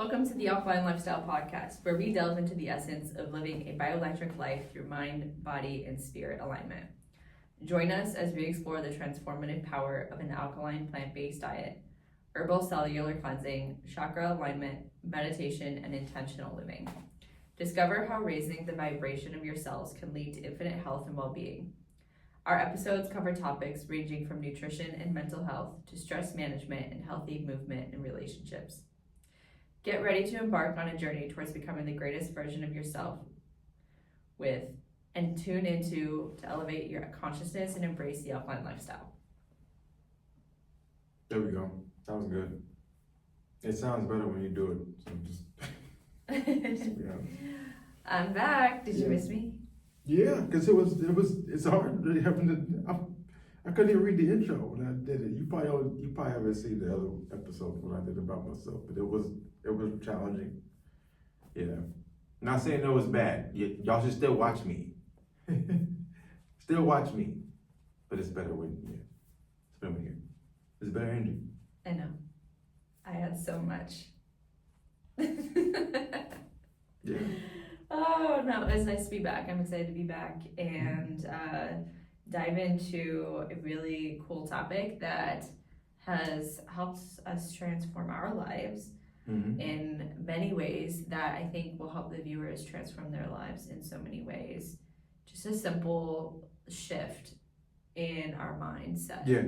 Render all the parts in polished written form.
Welcome to the Alkalign Lifestyle podcast, where we delve into the essence of living a bioelectric life through mind, body, and spirit alignment. Join us as we explore the transformative power of an alkaline plant-based diet, herbal cellular cleansing, chakra alignment, meditation, and intentional living. Discover how raising the vibration of your cells can lead to infinite health and well-being. Our episodes cover topics ranging from nutrition and mental health to stress management and healthy movement and relationships. Get ready to embark on a journey towards becoming the greatest version of yourself and tune into to elevate your consciousness and embrace the alkaline lifestyle. There we go. That was good. It sounds better when you do it. So just yeah. I'm back. Did you miss me? Yeah, because it's hard. It happened to, I couldn't even read the intro when I did it. You probably haven't seen the other episode when I did about myself, but it was challenging. Yeah. Not saying it was bad. Y'all should still watch me. Still watch me. But it's better when it's better when you. It's better energy. I know. I had so much. Yeah. Oh no, it's nice to be back. I'm excited to be back and dive into a really cool topic that has helped us transform our lives in many ways that I think will help the viewers transform their lives in so many ways. Just a simple shift in our mindset. Yeah.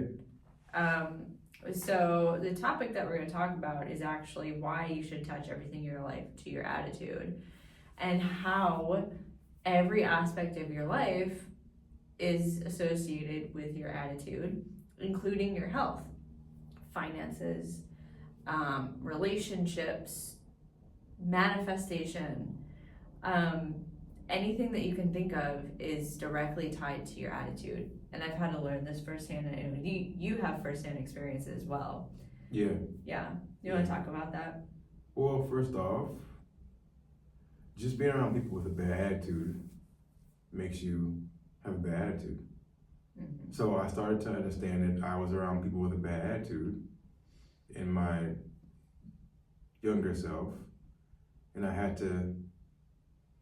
So the topic that we're going to talk about is actually why you should attach everything in your life to your attitude, and how every aspect of your life is associated with your attitude, including your health, finances, relationships, manifestation. Anything that you can think of is directly tied to your attitude. And I've had to learn this firsthand, and you have firsthand experience as well. Yeah. Yeah. You want to talk about that? Well, first off, just being around people with a bad attitude makes you have a bad attitude. Mm-hmm. So I started to understand that I was around people with a bad attitude in my younger self, and I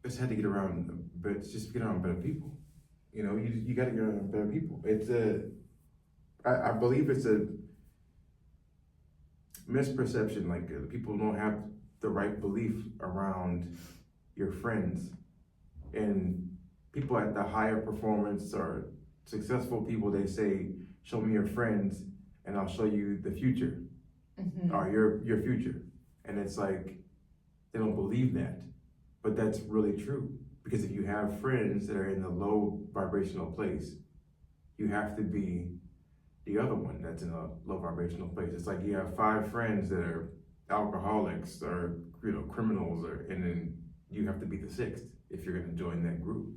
just had to get around, but just get around better people. You know, you got to get around better people. I believe it's a misperception, like people don't have the right belief around your friends, and people at the higher performance or successful people, they say, show me your friends and I'll show you the future, or your future. And it's like, they don't believe that, but that's really true. Because if you have friends that are in the low vibrational place, you have to be the other one that's in a low vibrational place. It's like you have 5 friends that are alcoholics or criminals, and then you have to be the 6th if you're going to join that group.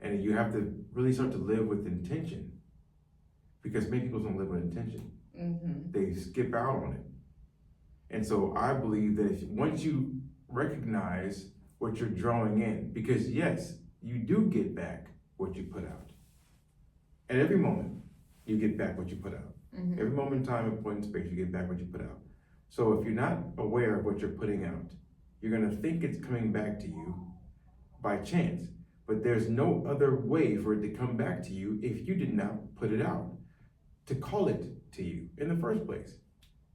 And you have to really start to live with intention, because many people don't live with intention. They skip out on it. And so I believe that once you recognize what you're drawing in, because yes, you do get back what you put out. At every moment, you get back what you put out. Every moment in time and point in space, you get back what you put out. So if you're not aware of what you're putting out, you're gonna think it's coming back to you by chance, but there's no other way for it to come back to you if you did not put it out, to call it to you in the first place.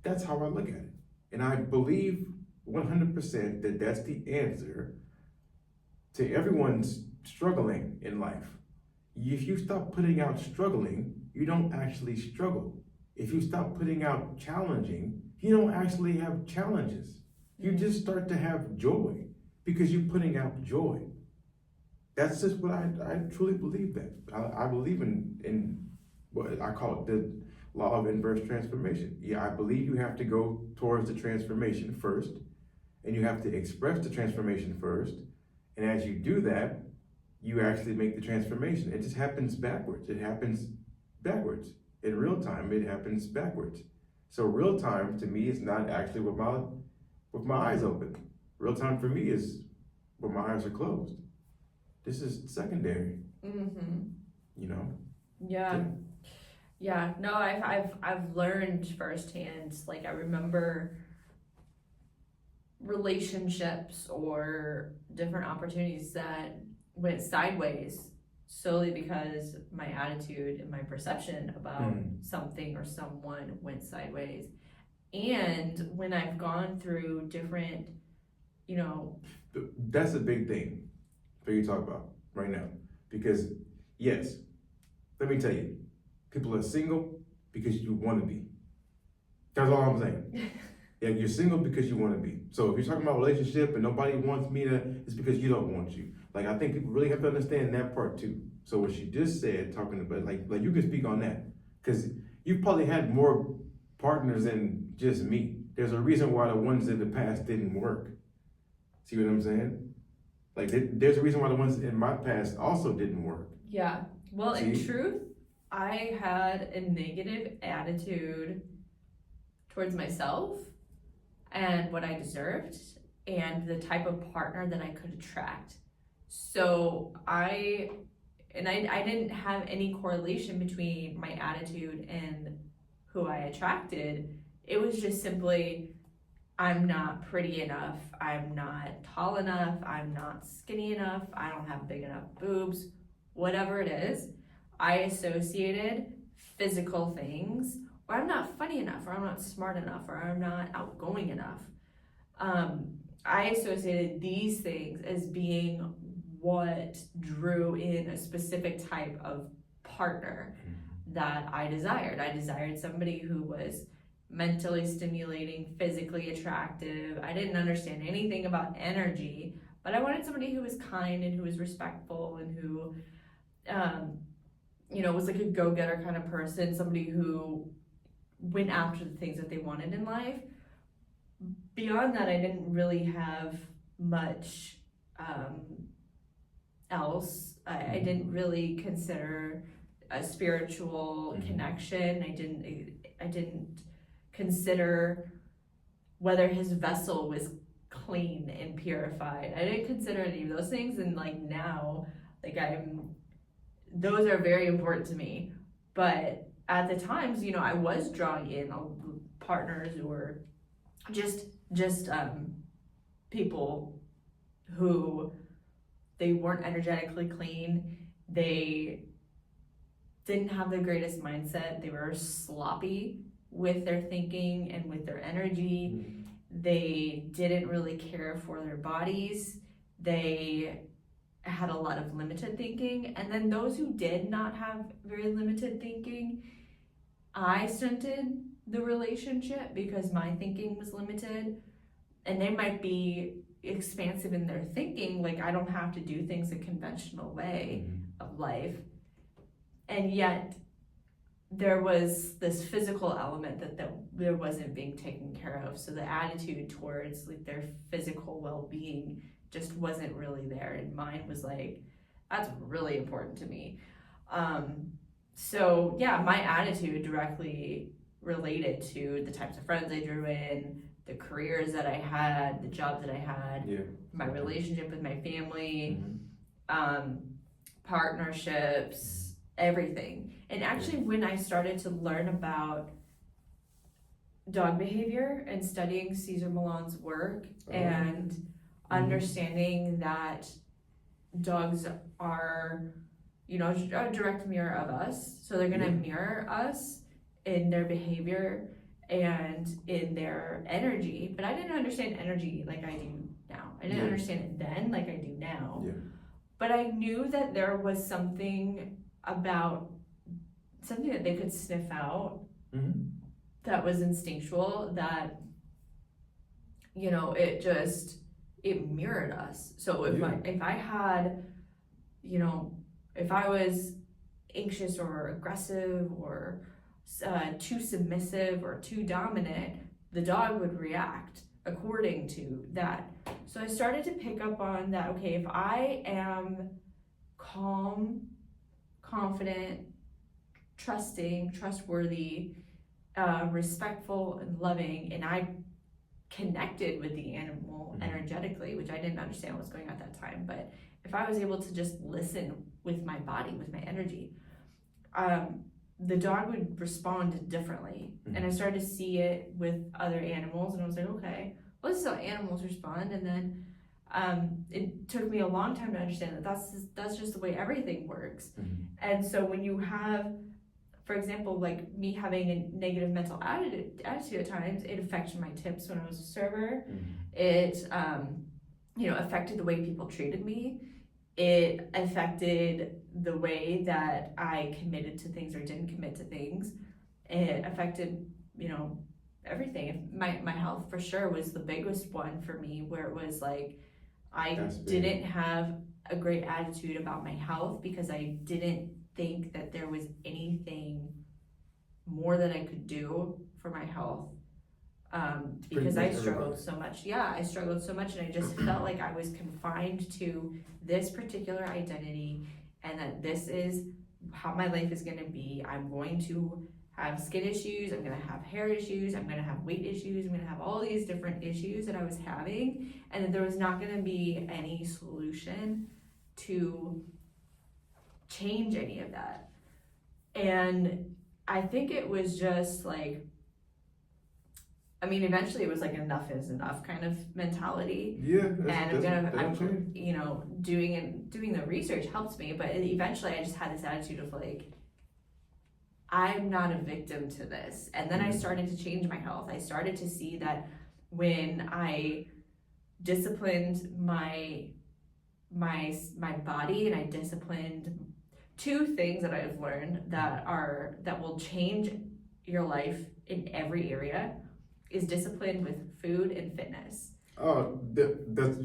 That's how I look at it. And I believe 100% that that's the answer to everyone's struggling in life. If you stop putting out struggling, you don't actually struggle. If you stop putting out challenging, you don't actually have challenges. You just start to have joy because you're putting out joy. That's just what I truly believe that. I believe in what I call it the law of inverse transformation. Yeah, I believe you have to go towards the transformation first, and you have to express the transformation first. And as you do that, you actually make the transformation. It just happens backwards. It happens backwards. In real time, it happens backwards. So real time to me is not actually with my eyes open. Real time for me is when my eyes are closed. This is secondary. You know? Yeah. No, I've learned firsthand. Like I remember relationships or different opportunities that went sideways solely because my attitude and my perception about something or someone went sideways. And when I've gone through different, you know, that's a big thing for you to talk about right now, because yes, let me tell you, people are single because you want to be. That's all I'm saying. Yeah, you're single because you want to be. So if you're talking about relationship and nobody wants me to, it's because you don't want you. Like, I think people really have to understand that part too. So what she just said, talking about, like you can speak on that, because you've probably had more partners than just me. There's a reason why the ones in the past didn't work. See what I'm saying? Like, there's a reason why the ones in my past also didn't work. Yeah. Well, in truth, I had a negative attitude towards myself and what I deserved and the type of partner that I could attract. So I didn't have any correlation between my attitude and who I attracted. It was just simply, I'm not pretty enough, I'm not tall enough, I'm not skinny enough, I don't have big enough boobs, whatever it is. I associated physical things, or I'm not funny enough, or I'm not smart enough, or I'm not outgoing enough. I associated these things as being what drew in a specific type of partner that I desired. I desired somebody who was mentally stimulating, physically attractive. I didn't understand anything about energy, but I wanted somebody who was kind and who was respectful and who, was like a go-getter kind of person, somebody who went after the things that they wanted in life. Beyond that, I didn't really have much else. I didn't really consider a spiritual connection. I didn't consider whether his vessel was clean and purified. I didn't consider any of those things, and like now, like those are very important to me. But at the times, I was drawing in partners or just people who they weren't energetically clean. They didn't have the greatest mindset. They were sloppy with their thinking and with their energy. They didn't really care for their bodies. They had a lot of limited thinking. And then those who did not have very limited thinking, I stunted the relationship because my thinking was limited. And they might be expansive in their thinking, like I don't have to do things a conventional way of life. And yet there was this physical element that there wasn't being taken care of. So the attitude towards like their physical well-being just wasn't really there. And mine was like, that's really important to me. So yeah, my attitude directly related to the types of friends I drew in, the careers that I had, the jobs that I had, my relationship with my family, partnerships, everything. And actually when I started to learn about dog behavior and studying Cesar Millan's work and understanding that dogs are, a direct mirror of us. So they're gonna mirror us in their behavior and in their energy. But I didn't understand energy like I do now. I didn't understand it then like I do now. But I knew that there was something that they could sniff out that was instinctual, that it mirrored us. So if I had, if I was anxious or aggressive or too submissive or too dominant, the dog would react according to that. So I started to pick up on that. Okay, if I am calm, confident, trusting, trustworthy, respectful and loving, and I connected with the animal energetically, which I didn't understand what was going on at that time, but if I was able to just listen with my body, with my energy, the dog would respond differently. And I started to see it with other animals, and I was like, okay, well, this is how animals respond. And then it took me a long time to understand that that's just the way everything works. And so when you have, for example, like me having a negative mental attitude at times, it affected my tips when I was a server. It affected the way people treated me. It affected the way that I committed to things or didn't commit to things. It affected, everything. My health for sure was the biggest one for me, where it was like I didn't have a great attitude about my health because I didn't think that there was anything more that I could do for my health. Because I struggled so much. Yeah, I struggled so much, and I just felt like I was confined to this particular identity, and that this is how my life is going to be. I'm going to have skin issues, I'm going to have hair issues, I'm going to have weight issues, I'm going to have all these different issues that I was having, and that there was not going to be any solution to change any of that. And I think it was just like, eventually it was like enough is enough kind of mentality. Yeah, doing the research helps me, but eventually I just had this attitude of like, I'm not a victim to this. And then I started to change my health. I started to see that when I disciplined my body, and I disciplined two things that I've learned that will change your life in every area, is discipline with food and fitness. Oh, that's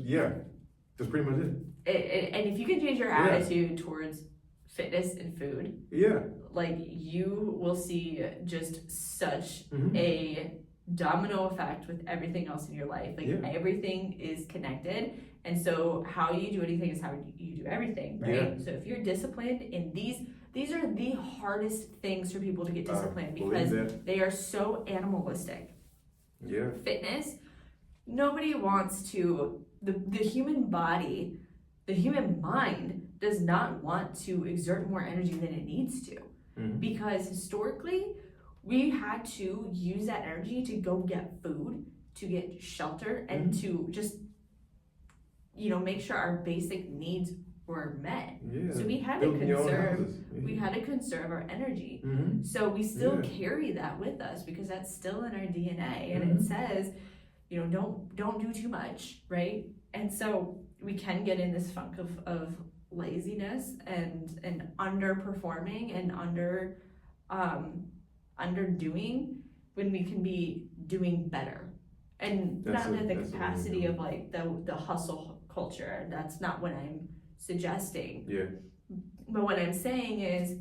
pretty much it. And if you can change your attitude towards fitness and food, like you will see just such a domino effect with everything else in your life. Like everything is connected, and so how you do anything is how you do everything, right? So if you're disciplined in these are the hardest things for people to get disciplined, because they are so animalistic. Fitness, nobody wants to, the human body, the human mind does not want to exert more energy than it needs to, because historically we had to use that energy to go get food, to get shelter, and to just make sure our basic needs were met. So we had to conserve our energy. So we still carry that with us, because that's still in our DNA, and it says, don't do too much, right? And so we can get in this funk of laziness and underperforming and underdoing, when we can be doing better, and not at the capacity of like the hustle culture. That's not what I'm suggesting. But what I'm saying is,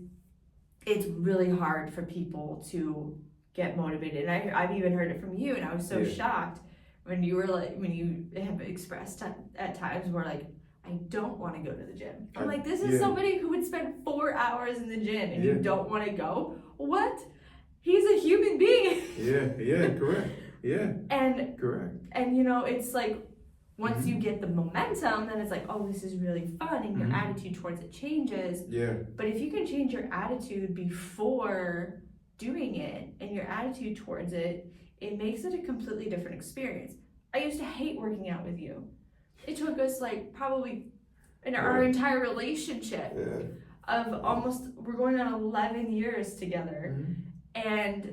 it's really hard for people to get motivated. And I've even heard it from you, and I was so shocked when you have expressed at times where like, I don't want to go to the gym. I'm like, this is somebody who would spend 4 hours in the gym, and you don't want to go? What? He's a human being. Correct. And correct. And it's like, once you get the momentum, then it's like, oh, this is really fun, and your attitude towards it changes. But if you can change your attitude before doing it, and your attitude towards it, it makes it a completely different experience. I used to hate working out with you. It took us like probably in our entire relationship of we're going on 11 years together. And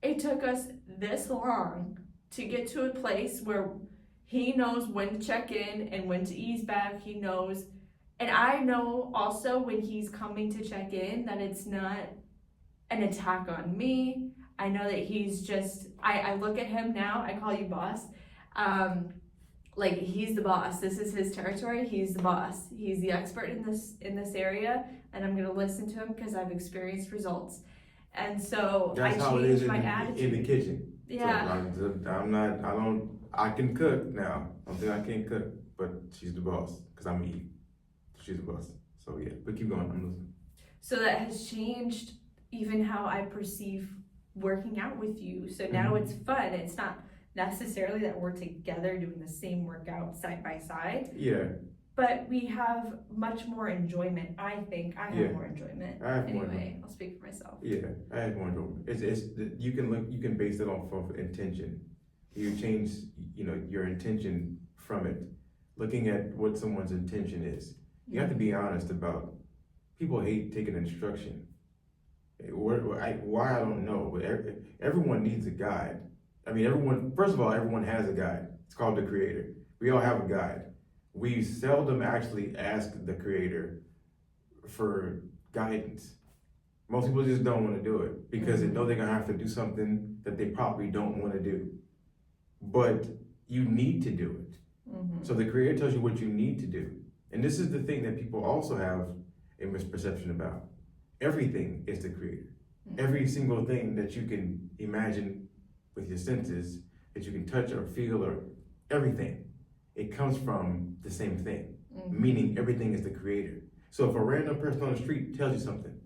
it took us this long to get to a place where he knows when to check in and when to ease back. He knows, and I know also when he's coming to check in, that it's not an attack on me. I know that he's just, I look at him now, I call you boss, like he's the boss. This is his territory. He's the boss. He's the expert in this area, and I'm gonna listen to him because I've experienced results. And so that's I changed my attitude in the kitchen. So I can cook now. I'm saying I can't cook, but she's the boss, because I'm eat. She's the boss. So but keep going, I'm listening. So that has changed even how I perceive working out with you. So now it's fun. It's not necessarily that we're together doing the same workout side by side. But we have much more enjoyment. I think I have more enjoyment. Anyway, I'll speak for myself. I have more enjoyment. It's you can base it off of intention. You change, your intention from it. Looking at what someone's intention is. You have to be honest about, people hate taking instruction. Why I don't know, but everyone needs a guide. I mean, first of all, everyone has a guide. It's called the Creator. We all have a guide. We seldom actually ask the Creator for guidance. Most people just don't want to do it because they know they're gonna have to do something that they probably don't want to do. But you need to do it. So the Creator tells you what you need to do. And this is the thing that people also have a misperception about. Everything is the Creator. Every single thing that you can imagine with your senses, that you can touch or feel or everything, it comes from the same thing, meaning everything is the Creator. So if a random person on the street tells you something,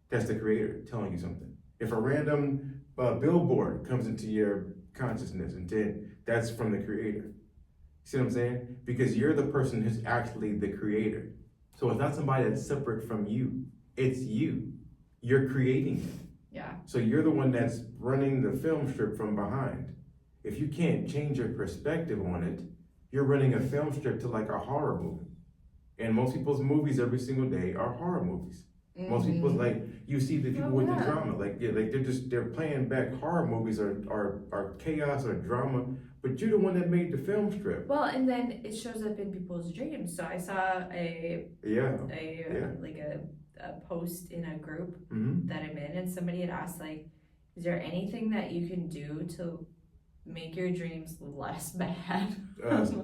that's the Creator telling you something. If a random billboard comes into your consciousness, and then that's from the Creator. See what I'm saying? Because you're the person who's actually the Creator. So it's not somebody that's separate from you. It's you. You're creating it. Yeah. So you're the one that's running the film strip from behind. If you can't change your perspective on it, you're running a film strip to like a horror movie. And most people's movies every single day are horror movies. Most people's you see the people with the drama, they're playing back horror movies or chaos or drama, but you're the one that made the film strip. Well, and then it shows up in people's dreams. So I saw a post in a group that I'm in, and somebody had asked is there anything that you can do to make your dreams less bad?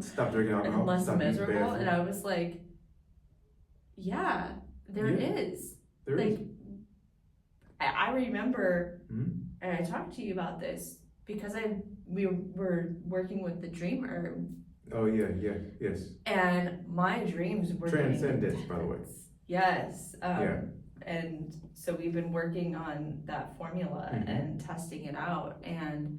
Stop drinking alcohol. And less stop miserable. And I was like, yeah, there is. There is. I remember, and I talked to you about this because we were working with the dream herb. Oh yes. And my dreams were transcendence, by the way. Yes. And so we've been working on that formula and testing it out. And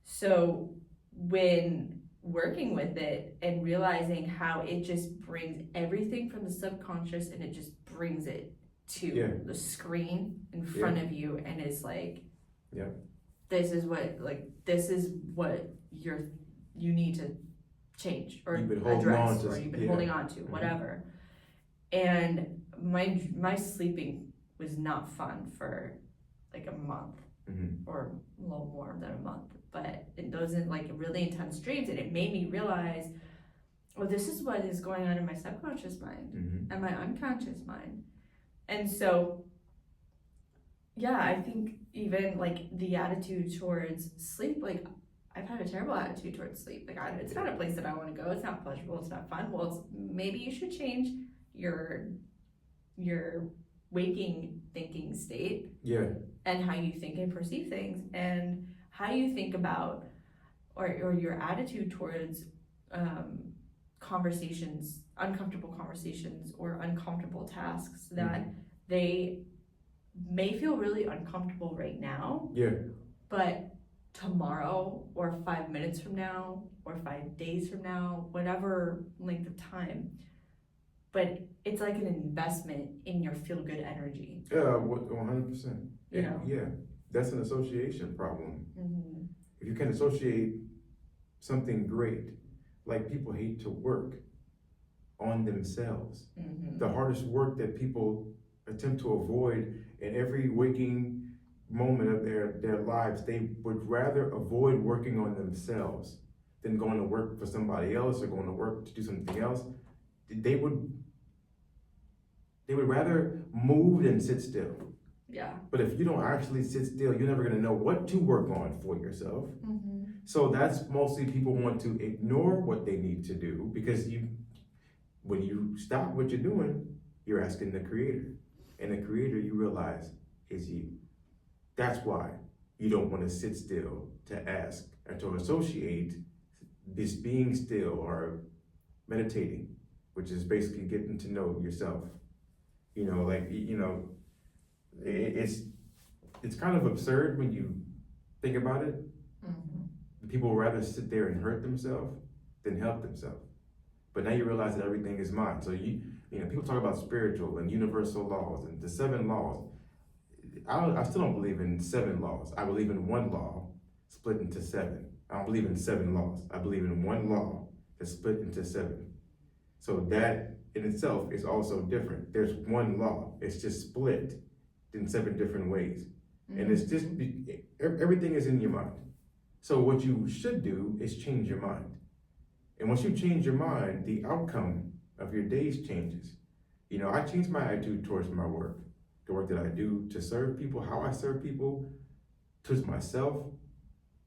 so when working with it and realizing how it just brings everything from the subconscious and it just brings it to the screen in front of you and is this is what you need to change or address or you've been holding on to, whatever. And my sleeping was not fun for a month or a little more than a month, but those in really intense dreams, and it made me realize, this is what is going on in my subconscious mind and my unconscious mind. And so I think even the attitude towards sleep, I've had a terrible attitude towards sleep. It's not a place that I want to go. It's not pleasurable. It's not fun. Well, maybe you should change your waking thinking state. Yeah. And how you think and perceive things, and how you think about or your attitude towards conversations, uncomfortable conversations or uncomfortable tasks that they may feel really uncomfortable right now. Yeah. But tomorrow or 5 minutes from now or 5 days from now, whatever length of time, but it's like an investment in your feel-good energy. Yeah, 100%. Yeah, that's an association problem. If you can associate something great, people hate to work on themselves. The hardest work that people attempt to avoid in every waking moment of their lives, they would rather avoid working on themselves than going to work for somebody else or going to work to do something else. They would rather move than sit still. Yeah. But if you don't actually sit still, you're never gonna know what to work on for yourself. So that's mostly people want to ignore what they need to do, because when you stop what you're doing, you're asking the Creator. And the Creator, you realize, is you. That's why you don't want to sit still to ask or to associate this being still or meditating, which is basically getting to know yourself. It's kind of absurd when you think about it. People rather sit there and hurt themselves than help themselves. But now you realize that everything is mind. So people talk about spiritual and universal laws and the 7 laws. I still don't believe in 7 laws. I believe in 1 law split into 7. I don't believe in 7 laws. I believe in one law that's split into 7. So that in itself is also different. There's one law. It's just split in 7 different ways. And it's just, everything is in your mind. So what you should do is change your mind. And once you change your mind, the outcome of your days changes. You know, I changed my attitude towards my work, the work that I do to serve people, how I serve people, towards myself.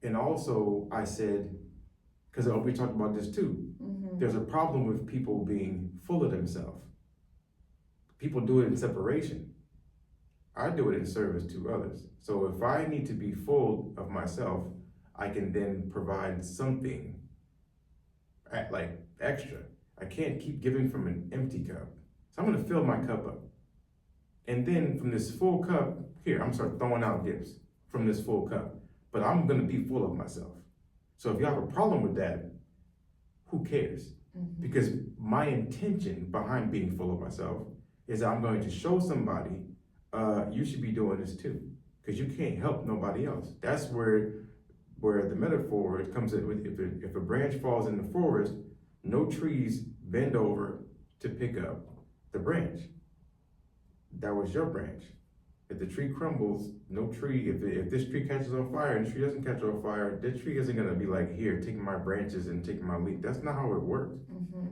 And also I said, because we talked about this too, there's a problem with people being full of themselves. People do it in separation. I do it in service to others. So if I need to be full of myself, I can then provide something like extra. I can't keep giving from an empty cup. So I'm gonna fill my cup up. And then from this full cup, here, I'm start throwing out gifts from this full cup, but I'm gonna be full of myself. So if you have a problem with that, who cares? Because my intention behind being full of myself is that I'm going to show somebody, you should be doing this too, because you can't help nobody else. That's where the metaphor it comes in with, if a branch falls in the forest, no trees bend over to pick up the branch. That was your branch. If the tree crumbles, no tree, if this tree catches on fire and the tree doesn't catch on fire, that tree isn't gonna be like, here, take my branches and take my leaf. That's not how it works.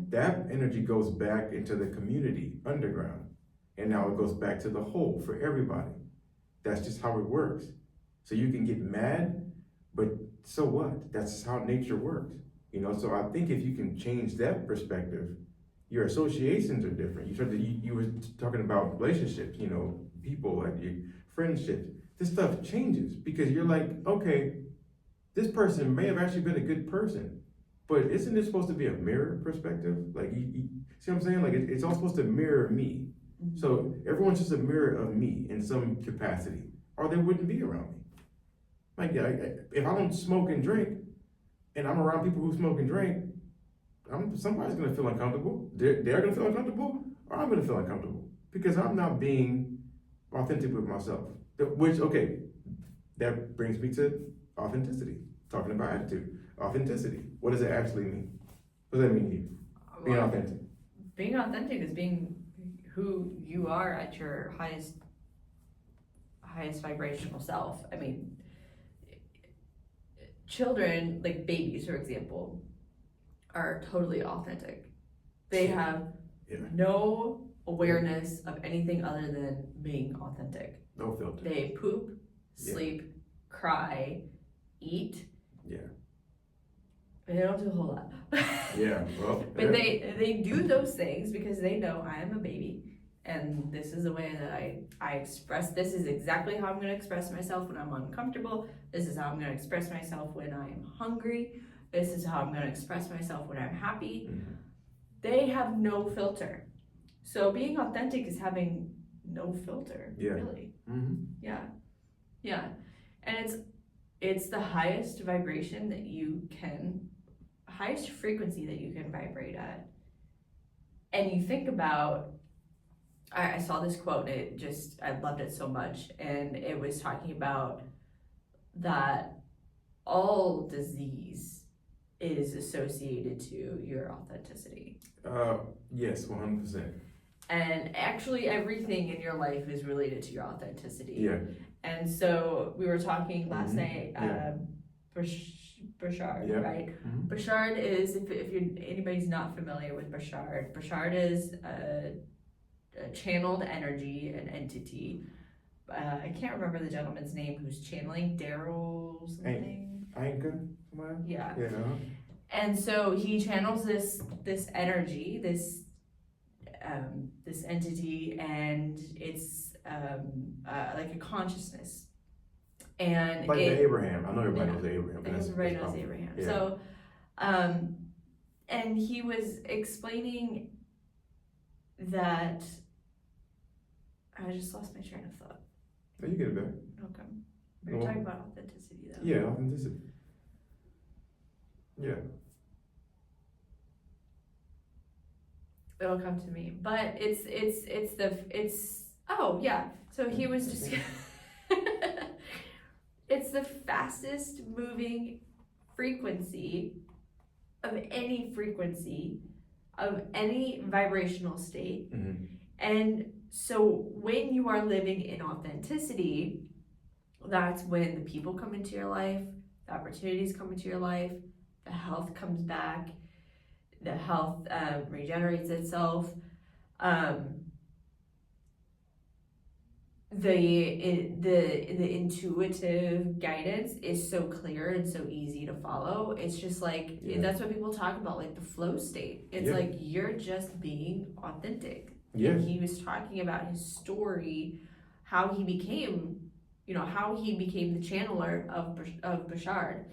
That energy goes back into the community underground. And now it goes back to the whole for everybody. That's just how it works. So you can get mad, but so what? That's how nature works. You know, so I think if you can change that perspective, your associations are different. You were talking about relationships, you know, people, like your friendships. This stuff changes because you're like, okay, this person may have actually been a good person, but isn't it supposed to be a mirror perspective? Like, you see what I'm saying? Like, it's all supposed to mirror me. So everyone's just a mirror of me in some capacity, or they wouldn't be around me. Like, if I don't smoke and drink, and I'm around people who smoke and drink, somebody's gonna feel uncomfortable. They're gonna feel uncomfortable, or I'm gonna feel uncomfortable because I'm not being authentic with myself. Which, okay, that brings me to authenticity. Talking about attitude, authenticity. What does it actually mean? What does that mean to you? Being authentic. Being authentic is being who you are at your highest vibrational self. I mean, children, like babies, for example, are totally authentic. They have no awareness of anything other than being authentic. No filter. They poop, sleep, cry, eat. Yeah. They don't do a whole lot. Yeah, well. But they do those things because they know I am a baby and this is the way that I express. This is exactly how I'm going to express myself when I'm uncomfortable. This is how I'm going to express myself when I'm hungry. This is how I'm going to express myself when I'm happy. They have no filter. So being authentic is having no filter, really. Yeah. And it's the highest vibration that you can, highest frequency that you can vibrate at. And you think about, I saw this quote and I loved it so much. And it was talking about that all disease is associated to your authenticity. Yes, 100%. And actually everything in your life is related to your authenticity. Yeah. And so we were talking last night, Bouchard, right? Bouchard is, if anybody's not familiar with Bouchard is a channeled energy, an entity. I can't remember the gentleman's name who's channeling, Daryl something. Anchor? Yeah. Yeah. And so he channels this energy, this entity, and it's like a consciousness. And like the Abraham. I know everybody knows Abraham. Everybody knows Abraham. Yeah. So, and he was explaining that I just lost my train of thought. No, you get it back. Okay. We were talking about authenticity though. Yeah, authenticity. Yeah. It'll come to me. But so he was just it's the fastest moving frequency, of any vibrational state. Mm-hmm. And so when you are living in authenticity, that's when the people come into your life, the opportunities come into your life, the health comes back, the health regenerates itself. The intuitive guidance is so clear and so easy to follow. It's just like, that's what people talk about, like the flow state. It's like you're just being authentic. Yeah. And he was talking about his story, how he became the channeler of Bashard.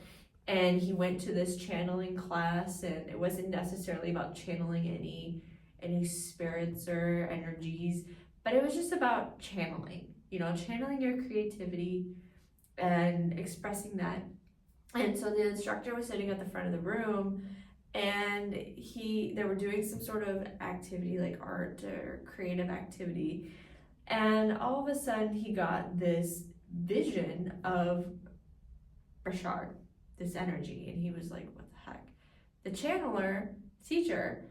And he went to this channeling class, and it wasn't necessarily about channeling any spirits or energies, but it was just about channeling your creativity and expressing that. And so the instructor was sitting at the front of the room, and they were doing some sort of activity like art or creative activity, and all of a sudden he got this vision of Bashard, this energy, and he was like, what the heck? The channeler teacher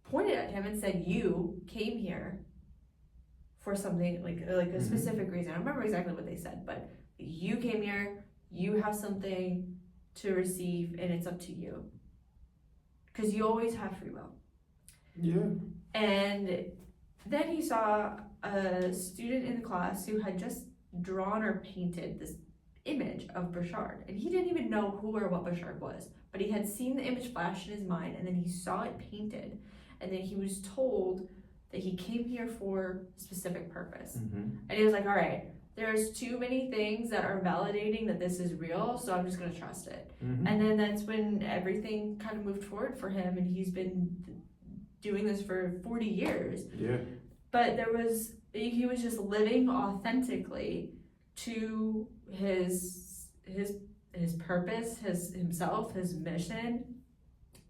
pointed at him and said, you came here for something like a specific reason. I don't remember exactly what they said, but you came here, you have something to receive, and it's up to you, because you always have free will. Yeah. And then he saw a student in the class who had just drawn or painted this image of Bashard, and he didn't even know who or what Bashard was, but he had seen the image flash in his mind, and then he saw it painted, and then he was told that he came here for a specific purpose. And he was like, all right, there's too many things that are validating that this is real, so I'm just going to trust it. And then that's when everything kind of moved forward for him, and he's been doing this for 40 years. Yeah. But he was just living authentically to his purpose, himself, his mission,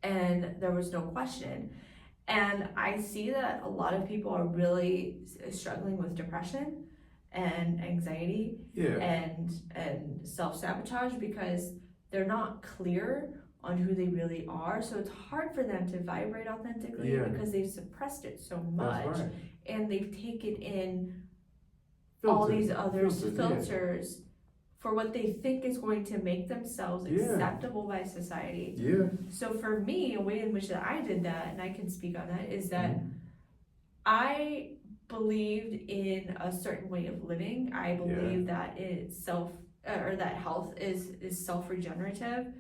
and there was no question. And I see that a lot of people are really struggling with depression and anxiety and self-sabotage, because they're not clear on who they really are. So it's hard for them to vibrate authentically because they've suppressed it so much, and they've taken in all these other filters for what they think is going to make themselves acceptable by society. So for me, a way in which that I did that, and I can speak on that, is that I believed in a certain way of living. I believe that that health is self-regenerative.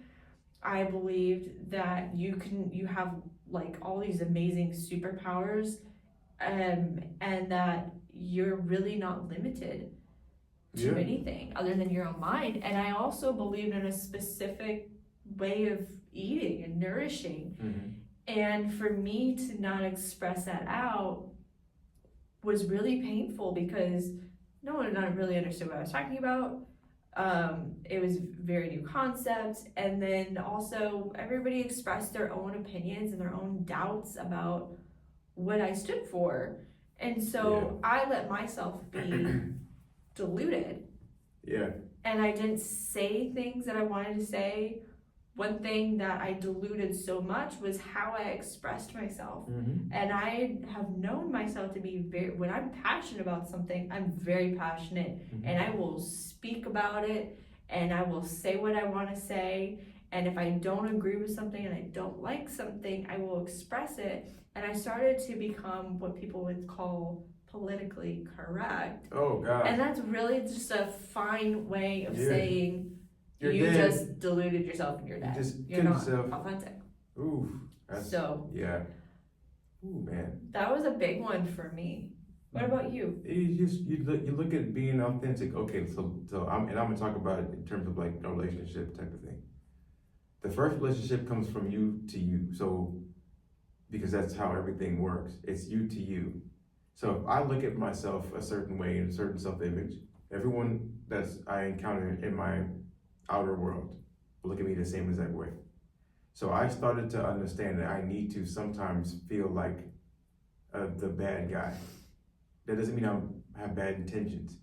I believed that you have like all these amazing superpowers, and that you're really not limited to anything other than your own mind. And I also believed in a specific way of eating and nourishing. And for me to not express that out was really painful, because no one really understood what I was talking about. It was very new concepts, and then also everybody expressed their own opinions and their own doubts about what I stood for. And so I let myself be diluted. And I didn't say things that I wanted to say. One thing that I diluted so much was how I expressed myself. And I have known myself to be when I'm passionate about something, I'm very passionate, and I will speak about it, and I will say what I want to say. And if I don't agree with something and I don't like something, I will express it. And I started to become what people would call politically correct. Oh God. And that's really just a fine way of saying you just deluded yourself and you're dead. You're not authentic. Ooh. So yeah. Ooh, man. That was a big one for me. What about you? You look at being authentic. Okay, so I'm gonna talk about it in terms of like a relationship type of thing. The first relationship comes from you to you. So because that's how everything works. It's you to you. So if I look at myself a certain way, in a certain self-image, everyone I encounter in my outer world will look at me the same exact way. So I started to understand that I need to sometimes feel like the bad guy. That doesn't mean I have bad intentions.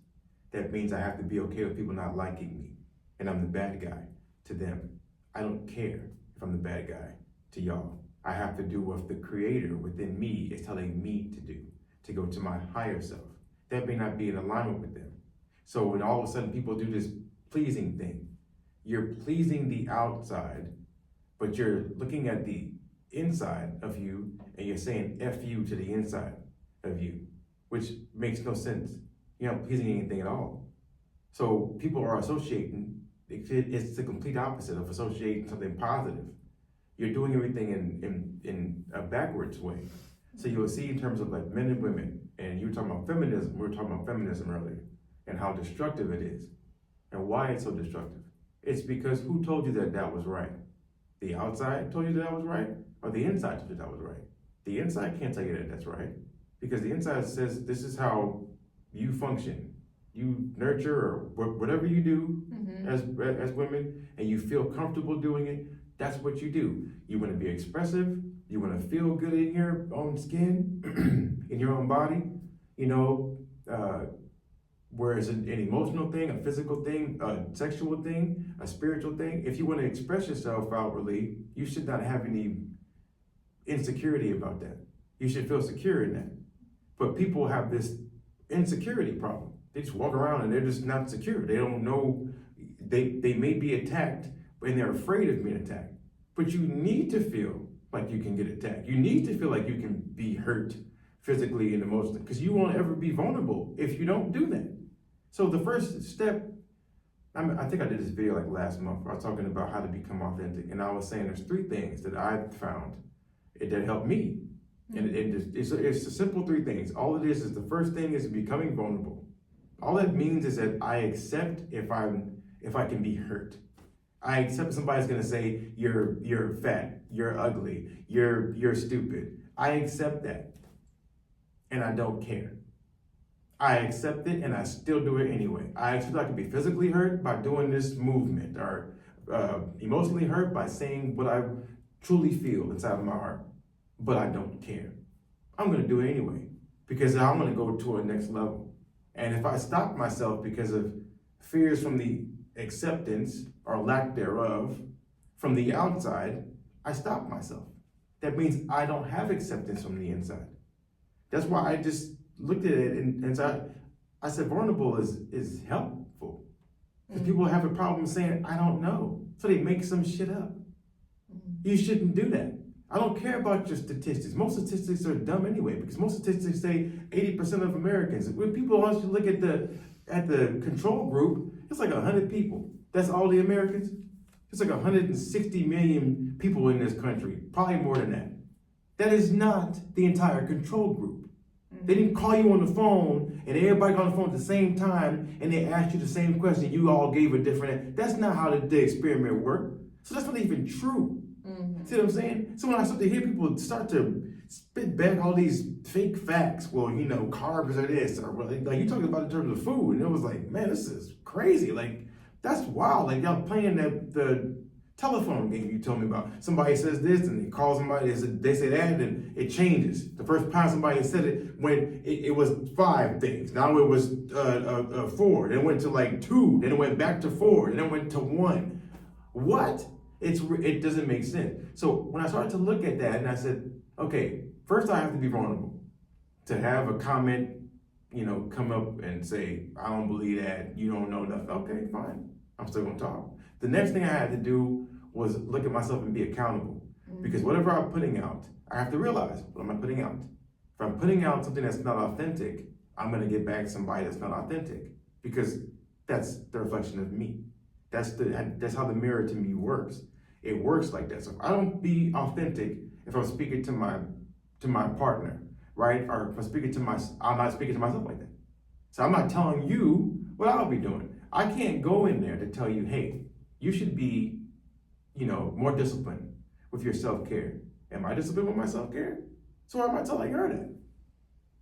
That means I have to be okay with people not liking me, and I'm the bad guy to them. I don't care if I'm the bad guy to y'all. I have to do what the creator within me is telling me to do, to go to my higher self. That may not be in alignment with them. So when all of a sudden people do this pleasing thing, you're pleasing the outside, but you're looking at the inside of you and you're saying F you to the inside of you, which makes no sense. You're not pleasing anything at all. So people are associating, it's the complete opposite of associating something positive. You're doing everything in a backwards way. So you'll see in terms of like men and women, and you were talking about feminism, we were talking about feminism earlier, and how destructive it is, and why it's so destructive. It's because who told you that that was right? The outside told you that was right, or the inside told you that was right? The inside can't tell you that that's right, because the inside says this is how you function. You nurture or whatever you do as women, and you feel comfortable doing it, that's what you do. You want to be expressive, you want to feel good in your own skin, in your own body, whereas an emotional thing, a physical thing, a sexual thing, a spiritual thing, if you want to express yourself outwardly, you should not have any insecurity about that. You should feel secure in that. But people have this insecurity problem. They just walk around and they're just not secure. They don't know, they may be attacked and they're afraid of being attacked. But you need to feel like you can get attacked. You need to feel like you can be hurt physically and emotionally, because you won't ever be vulnerable if you don't do that. So the first step, I think I did this video like last month. I was talking about how to become authentic, and I was saying there's 3 things that I've found that helped me. And it's a simple 3 things. All it is the first thing is becoming vulnerable. All that means is that I accept if I can be hurt. I accept somebody's gonna say you're fat, you're ugly, you're stupid. I accept that, and I don't care. I accept it, and I still do it anyway. I accept I can be physically hurt by doing this movement, or emotionally hurt by saying what I truly feel inside of my heart, but I don't care. I'm gonna do it anyway, because I'm gonna go to a next level. And if I stop myself because of fears from the acceptance or lack thereof from the outside, I stop myself. That means I don't have acceptance from the inside. That's why I just looked at it and I said vulnerable is helpful. Because people have a problem saying, I don't know. So they make some shit up. You shouldn't do that. I don't care about your statistics. Most statistics are dumb anyway, because most statistics say 80% of Americans. When people actually look at the control group, it's like 100 people. That's all the Americans. It's like 160 million people in this country, probably more than that. That is not the entire control group. They didn't call you on the phone and everybody got on the phone at the same time and they asked you the same question. You all gave a different. That's not how the experiment worked. So that's not even true. See what I'm saying? So when I start to hear people start to spit back all these fake facts, well, carbs are this, or like you talking about in terms of food, and it was like, man, this is crazy. Like, that's wild. Like y'all playing the telephone game you told me about. Somebody says this and they call somebody, they say that, and it changes. The first time somebody said it, when it was 5 things. Now it was 4. Then it went to like 2. Then it went back to 4. Then it went to 1. What? It doesn't make sense. So when I started to look at that, and I said, okay, first I have to be vulnerable. To have a comment, come up and say, I don't believe that, you don't know nothing. Okay, fine. I'm still gonna talk. The next thing I had to do was look at myself and be accountable. Because whatever I'm putting out, I have to realize, what am I putting out? If I'm putting out something that's not authentic, I'm gonna get back somebody that's not authentic. Because that's the reflection of me. That's how the mirror to me works. It works like that. So if I don't be authentic, if I'm speaking to my partner, right? Or if I'm not speaking to myself like that. So I'm not telling you what I'll be doing. I can't go in there to tell you, hey, you should be, more disciplined with your self-care. Am I disciplined with my self-care? So why am I telling her that?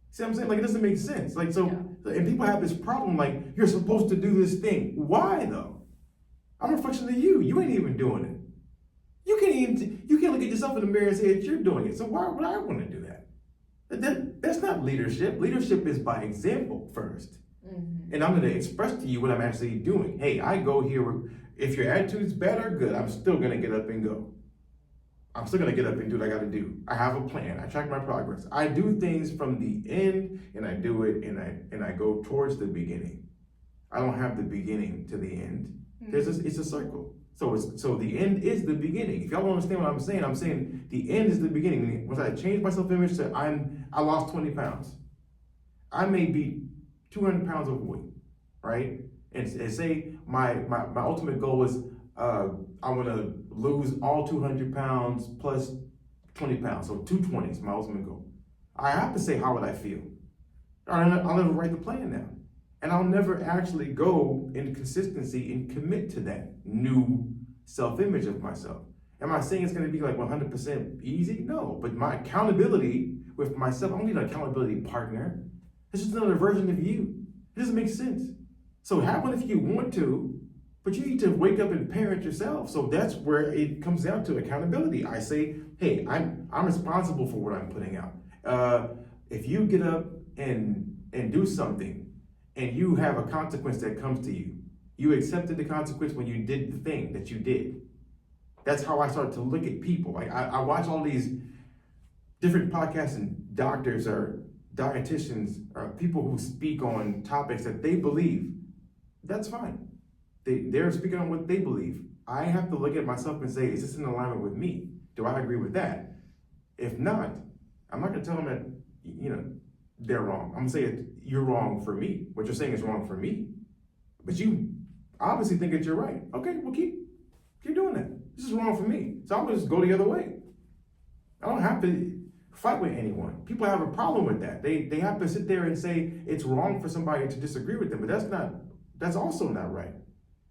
See what I'm saying? Like, it doesn't make sense. Like, so, and people have this problem, like, you're supposed to do this thing. Why though? I'm a reflection of you. You ain't even doing it. You can't look at yourself in the mirror and say that you're doing it. So why would I want to do that? That's not leadership. Leadership is by example first. And I'm going to express to you what I'm actually doing. Hey, I go here If your attitude's bad or good, I'm still gonna get up and go. I'm still gonna get up and do what I gotta do. I have a plan. I track my progress. I do things from the end, and I do it, and I go towards the beginning. I don't have the beginning to the end. It's a circle. So the end is the beginning. If y'all don't understand what I'm saying the end is the beginning. Meaning, once I change my self-image to I lost 20 pounds. I may be 200 pounds overweight, right? And say my ultimate goal is I want to lose all 200 pounds plus 20 pounds. So 220 is my ultimate goal. I have to say, how would I feel? I'll never write the plan down. And I'll never actually go in consistency and commit to that new self-image of myself. Am I saying it's going to be like 100% easy? No, but my accountability with myself, I don't need an accountability partner. It's just another version of you. It doesn't make sense. So have one if you want to, but you need to wake up and parent yourself. So that's where it comes down to accountability. I say, hey, I'm responsible for what I'm putting out. If you get up and do something, and you have a consequence that comes to you, you accepted the consequence when you did the thing that you did. That's how I started to look at people. Like I watch all these different podcasts and doctors or dietitians or people who speak on topics that they believe. That's fine. They're speaking on what they believe. I have to look at myself and say, is this in alignment with me? Do I agree with that? If not, I'm not gonna tell them that, they're wrong. I'm gonna say you're wrong for me. What you're saying is wrong for me. But you obviously think that you're right. Okay, well keep doing that. This is wrong for me. So I'm gonna just go the other way. I don't have to fight with anyone. People have a problem with that. They have to sit there and say it's wrong for somebody to disagree with them, but that's also not right.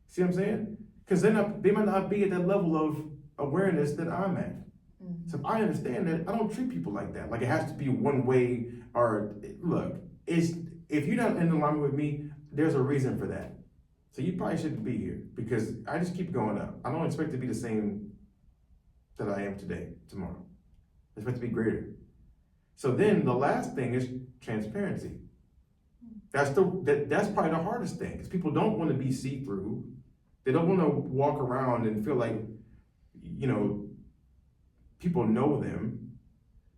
See what I'm saying? Because they might not be at that level of awareness that I'm at. Mm-hmm. So if I understand that, I don't treat people like that. Like it has to be one way or look, if you're not in alignment with me, there's a reason for that. So you probably shouldn't be here because I just keep going up. I don't expect to be the same that I am today, tomorrow. I expect to be greater. So then the last thing is transparency. That's probably the hardest thing because people don't want to be see-through. They don't want to walk around and feel like, people know them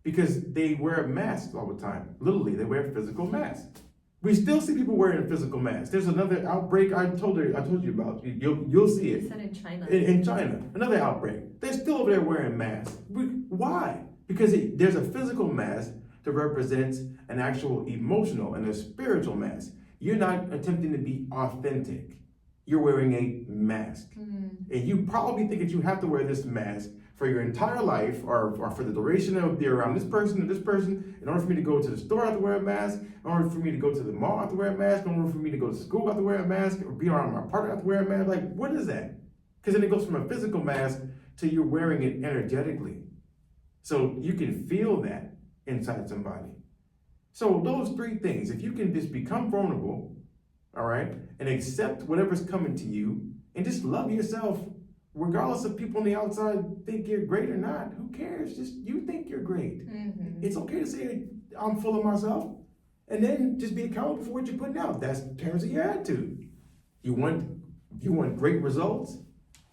because they wear masks all the time. Literally, they wear physical masks. We still see people wearing physical masks. There's another outbreak I told you about. You'll see it. You said in China. In China, another outbreak. They're still over there wearing masks. Why? Because there's a physical mask that represents an actual emotional and a spiritual mask. You're not attempting to be authentic. You're wearing a mask. Mm. And you probably think that you have to wear this mask for your entire life or for the duration of you're around this person or this person. In order for me to go to the store, I have to wear a mask. In order for me to go to the mall, I have to wear a mask. In order for me to go to school, I have to wear a mask. Or be around my partner, I have to wear a mask. Like, what is that? Because then it goes from a physical mask to you're wearing it energetically. So you can feel that inside somebody. So those three things, if you can just become vulnerable, all right, and accept whatever's coming to you and just love yourself, regardless of people on the outside think you're great or not, who cares? Just you think you're great. Mm-hmm. It's okay to say I'm full of myself and then just be accountable for what you're putting out. That's in terms of your attitude. You want great results?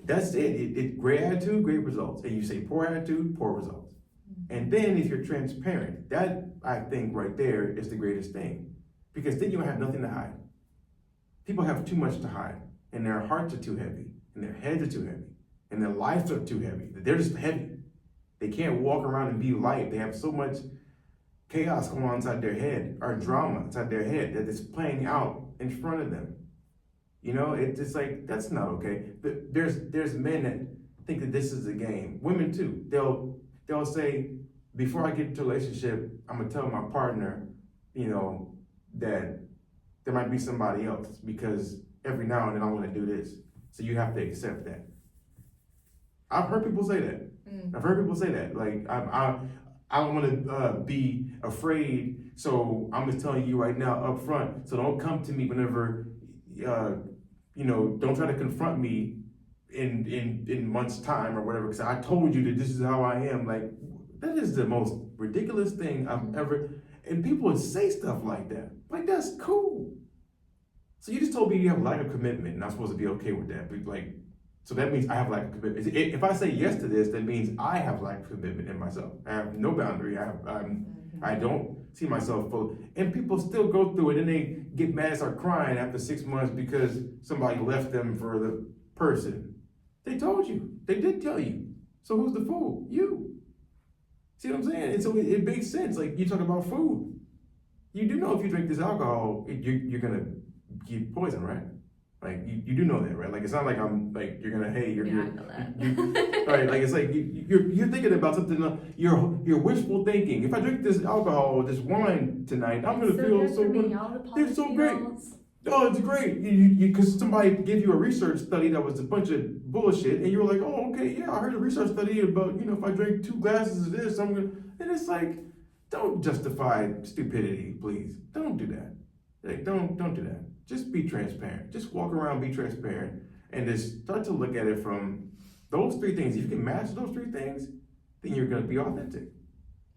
That's it. Great attitude, great results. And you say poor attitude, poor results. Mm-hmm. And then if you're transparent, that I think right there is the greatest thing. Because then you have nothing to hide. People have too much to hide and their hearts are too heavy and their heads are too heavy and their lives are too heavy. They're just heavy. They can't walk around and be light. They have so much chaos going on inside their head or drama inside their head that is playing out in front of them. It's just like, that's not okay. There's men that think that this is a game. Women too. They'll say, before I get into a relationship, I'm gonna tell my partner, that there might be somebody else because every now and then I want to do this. So you have to accept that. I've heard people say that. Mm. I've heard people say that. Like, I don't want to be afraid, so I'm just telling you right now up front. So don't come to me whenever, don't try to confront me in months' time or whatever, because I told you that this is how I am. Like, that is the most ridiculous thing I've ever, and people would say stuff like that. Like, that's cool. So you just told me you have a lack of commitment and I'm supposed to be okay with that. But like, So that means I have lack of commitment. If I say yes to this, that means I have lack of commitment in myself. I have no boundary. I don't see myself full. And people still go through it, and they get mad and start crying after 6 months because somebody left them for the person. They told you. They did tell you. So who's the fool? You. See what I'm saying? And so it makes sense. Like you talk about food. You do know if you drink this alcohol, you're gonna get poison, right? Like you do know that, right? Like it's not like I'm like you're gonna I know that. Right? Like it's like you're thinking about something. You're wishful thinking. If I drink this alcohol or this wine tonight, I'm gonna feel so good. It's so great. Oh, it's great. Because somebody gave you a research study that was a bunch of bullshit, and you're like, oh, okay, yeah, I heard a research study about if I drink 2 glasses of this, I'm gonna. And it's like, don't justify stupidity, please. Don't do that. Like, don't do that. Just be transparent. Just walk around, be transparent, and just start to look at it from those 3 things. If you can master those 3 things, then you're going to be authentic.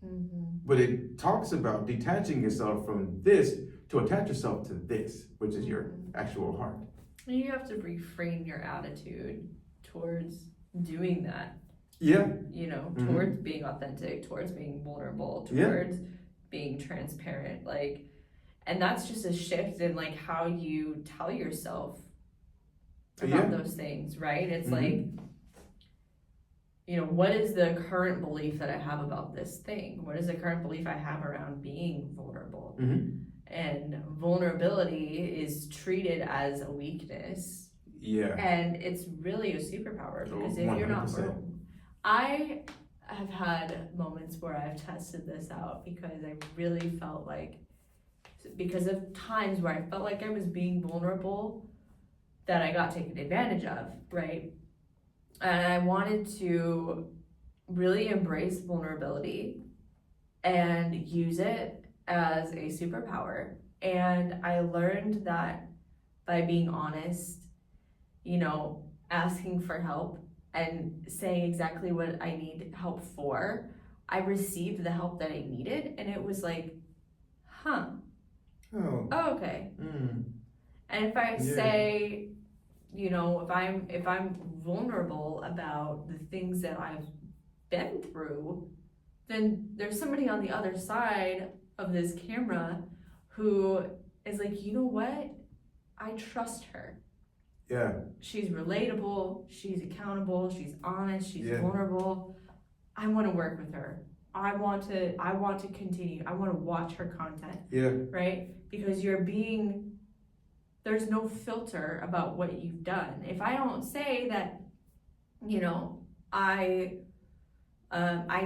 Mm-hmm. But it talks about detaching yourself from this to attach yourself to this, which is your actual heart. And you have to reframe your attitude towards doing that. Yeah. Towards being authentic, towards being vulnerable, towards being transparent. Like, and that's just a shift in like how you tell yourself about those things, right? It's like, what is the current belief that I have about this thing? What is the current belief I have around being vulnerable? Mm-hmm. And vulnerability is treated as a weakness. Yeah. And it's really a superpower because if 100%. You're not vulnerable. I have had moments where I've tested this out because I really felt like, because of times where I felt like I was being vulnerable, that I got taken advantage of, right? And I wanted to really embrace vulnerability and use it as a superpower. And I learned that by being honest, asking for help and saying exactly what I need help for, I received the help that I needed. And it was like, Oh, okay. Mm. And if I say, if I'm vulnerable about the things that I've been through, then there's somebody on the other side of this camera who is like, you know what? I trust her. Yeah. She's relatable. She's accountable. She's honest. She's vulnerable. I want to work with her. I want to continue. I want to watch her content. Yeah. Right? Because there's no filter about what you've done. If I don't say that, I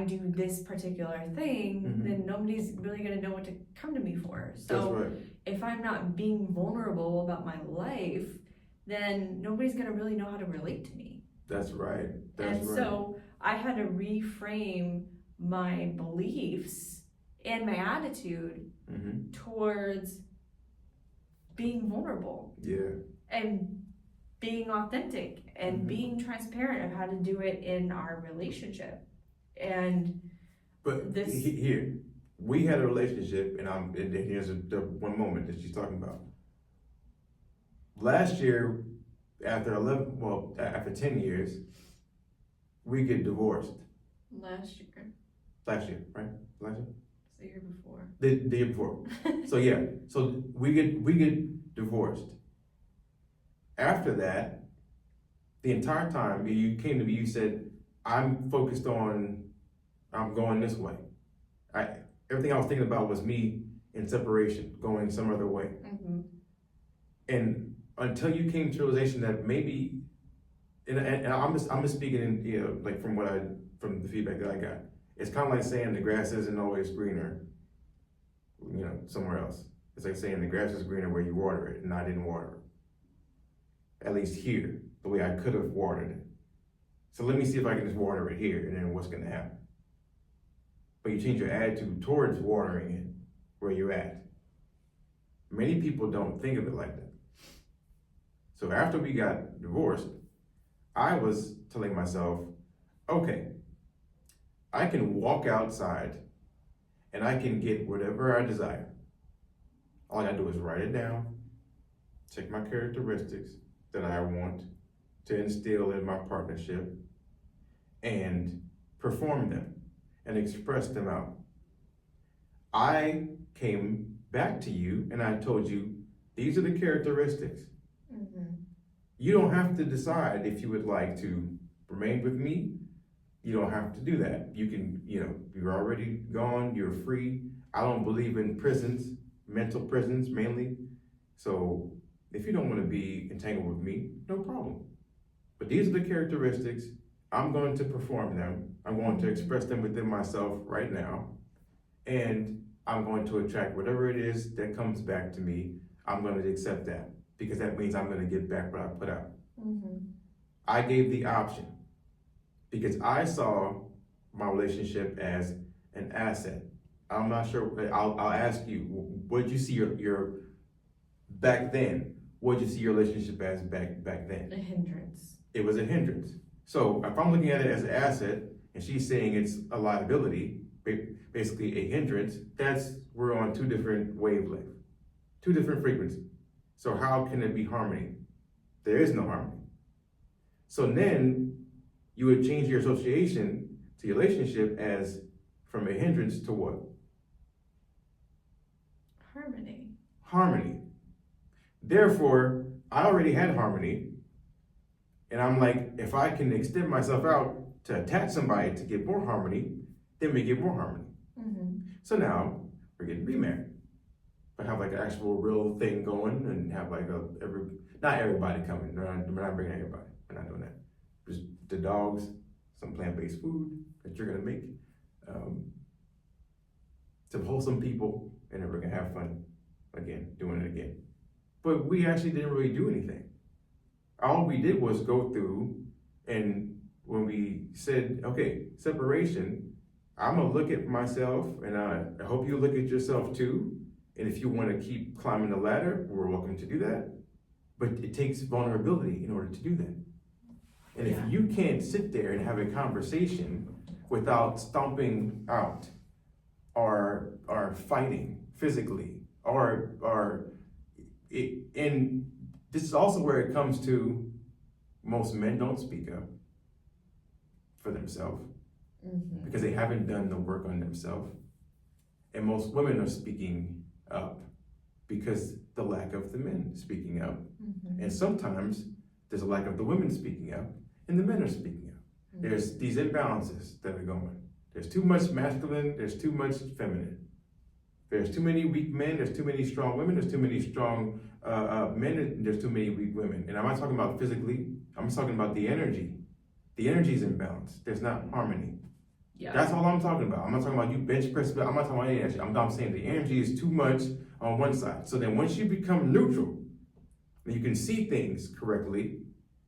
do this particular thing, then nobody's really going to know what to come to me for. So if I'm not being vulnerable about my life, then nobody's going to really know how to relate to me. That's right. So I had to reframe my beliefs and my attitude towards being vulnerable. Yeah. And being authentic and being transparent of how to do it in our relationship. But here, we had a relationship, and here's the one moment that she's talking about. Last year, after 10 years, we get divorced. Last year, right? Last year? The year before. The year before. So we get divorced. After that, the entire time you came to me, you said, I'm focused on, I'm going this way. Everything I was thinking about was me in separation, going some other way. Mm-hmm. And until you came to realization that maybe, and I'm just speaking in, like from the feedback that I got, it's kind of like saying the grass isn't always greener, somewhere else. It's like saying the grass is greener where you water it, and I didn't water it. At least here, the way I could have watered it. So let me see if I can just water it here, and then what's going to happen. But you change your attitude towards watering it where you're at. Many people don't think of it like that. So after we got divorced, I was telling myself, okay, I can walk outside and I can get whatever I desire. All I gotta do is write it down, check my characteristics that I want, to instill in my partnership and perform them and express them out. I came back to you and I told you, these are the characteristics. You don't have to decide if you would like to remain with me. You don't have to do that. You can, you're already gone, you're free. I don't believe in prisons, mental prisons mainly. So if you don't want to be entangled with me, no problem. But these are the characteristics. I'm going to perform them. I'm going to express them within myself right now. And I'm going to attract whatever it is that comes back to me. I'm going to accept that because that means I'm going to get back what I put out. I gave the option because I saw my relationship as an asset. I'm not sure. I'll ask you, what did you see your back then? What did you see your relationship as back then? A hindrance. It was a hindrance. So if I'm looking at it as an asset and she's saying it's a liability, basically a hindrance, we're on two different wavelengths, two different frequencies. So how can it be harmony? There is no harmony. So then you would change your association to your relationship as from a hindrance to what? Harmony. Harmony. Therefore, I already had harmony. And I'm like, if I can extend myself out to attach somebody to get more harmony, then we get more harmony. So now we're getting remarried. But have like an actual real thing going and have like not everybody coming. We're not bringing everybody. We're not doing that. Just the dogs, some plant-based food that you're gonna make, some wholesome people, and then we're gonna have fun again, doing it again. But we actually didn't really do anything. All we did was go through, and when we said, okay, separation, I'm gonna look at myself, and I hope you look at yourself too. And if you wanna keep climbing the ladder, we're welcome to do that. But it takes vulnerability in order to do that. And if you can't sit there and have a conversation without stomping out or fighting physically, and this is also where it comes to most men don't speak up for themselves because they haven't done the work on themselves. And most women are speaking up because the lack of the men speaking up. And sometimes there's a lack of the women speaking up and the men are speaking up. There's these imbalances that are going. There's too much masculine, there's too much feminine. There's too many weak men, there's too many strong women, there's too many strong men, and there's too many weak women. And I'm not talking about physically, I'm just talking about the energy. The energy is imbalanced. There's not harmony. Yeah. That's all I'm talking about. I'm not talking about you bench press, I'm not talking about any energy. I'm saying the energy is too much on one side. So then once you become neutral, and you can see things correctly,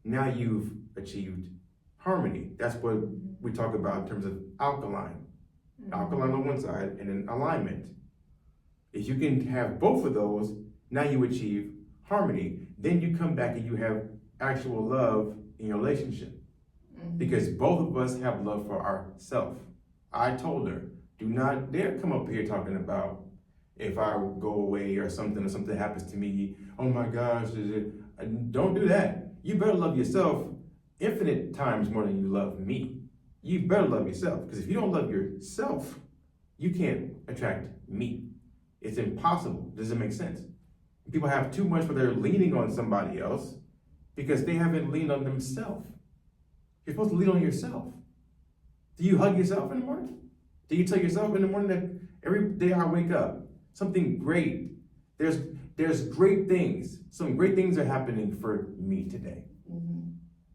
now you've achieved harmony. That's what we talk about in terms of alkalign. Alkalign on one side and then alignment. If you can have both of those, now you achieve harmony. Then you come back and you have actual love in your relationship. Because both of us have love for ourselves. I told her, do not dare come up here talking about if I go away or something happens to me, oh my gosh, don't do that. You better love yourself infinite times more than you love me. You better love yourself, because if you don't love yourself, you can't attract me. It's impossible. Does it make sense? People have too much where they're leaning on somebody else because they haven't leaned on themselves. You're supposed to lean on yourself. Do you hug yourself in the morning? Do you tell yourself in the morning that every day I wake up, something great, there's great things, some great things are happening for me today.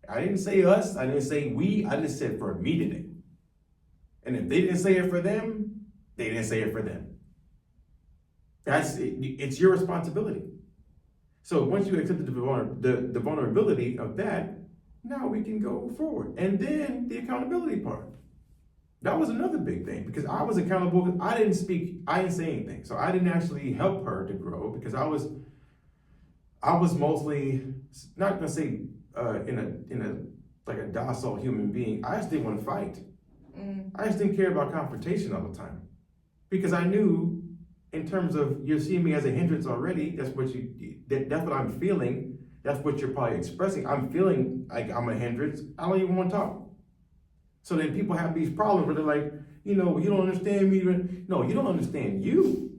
I didn't say us, I didn't say we, I just said for me today. And if they didn't say it for them, they didn't say it for them. It's your responsibility. So once you accept the vulnerability of that, now we can go forward. And then the accountability part. That was another big thing because I was accountable. I didn't say anything. So I didn't actually help her to grow because I was mostly, not gonna say in a like a docile human being. I just didn't want to fight. I just didn't care about confrontation all the time. Because I knew in terms of you're seeing me as a hindrance already, that's what I'm feeling. That's what you're probably expressing. I'm feeling like I'm a hindrance. I don't even want to talk. So then people have these problems where they're like, you don't understand me. No, you don't understand you.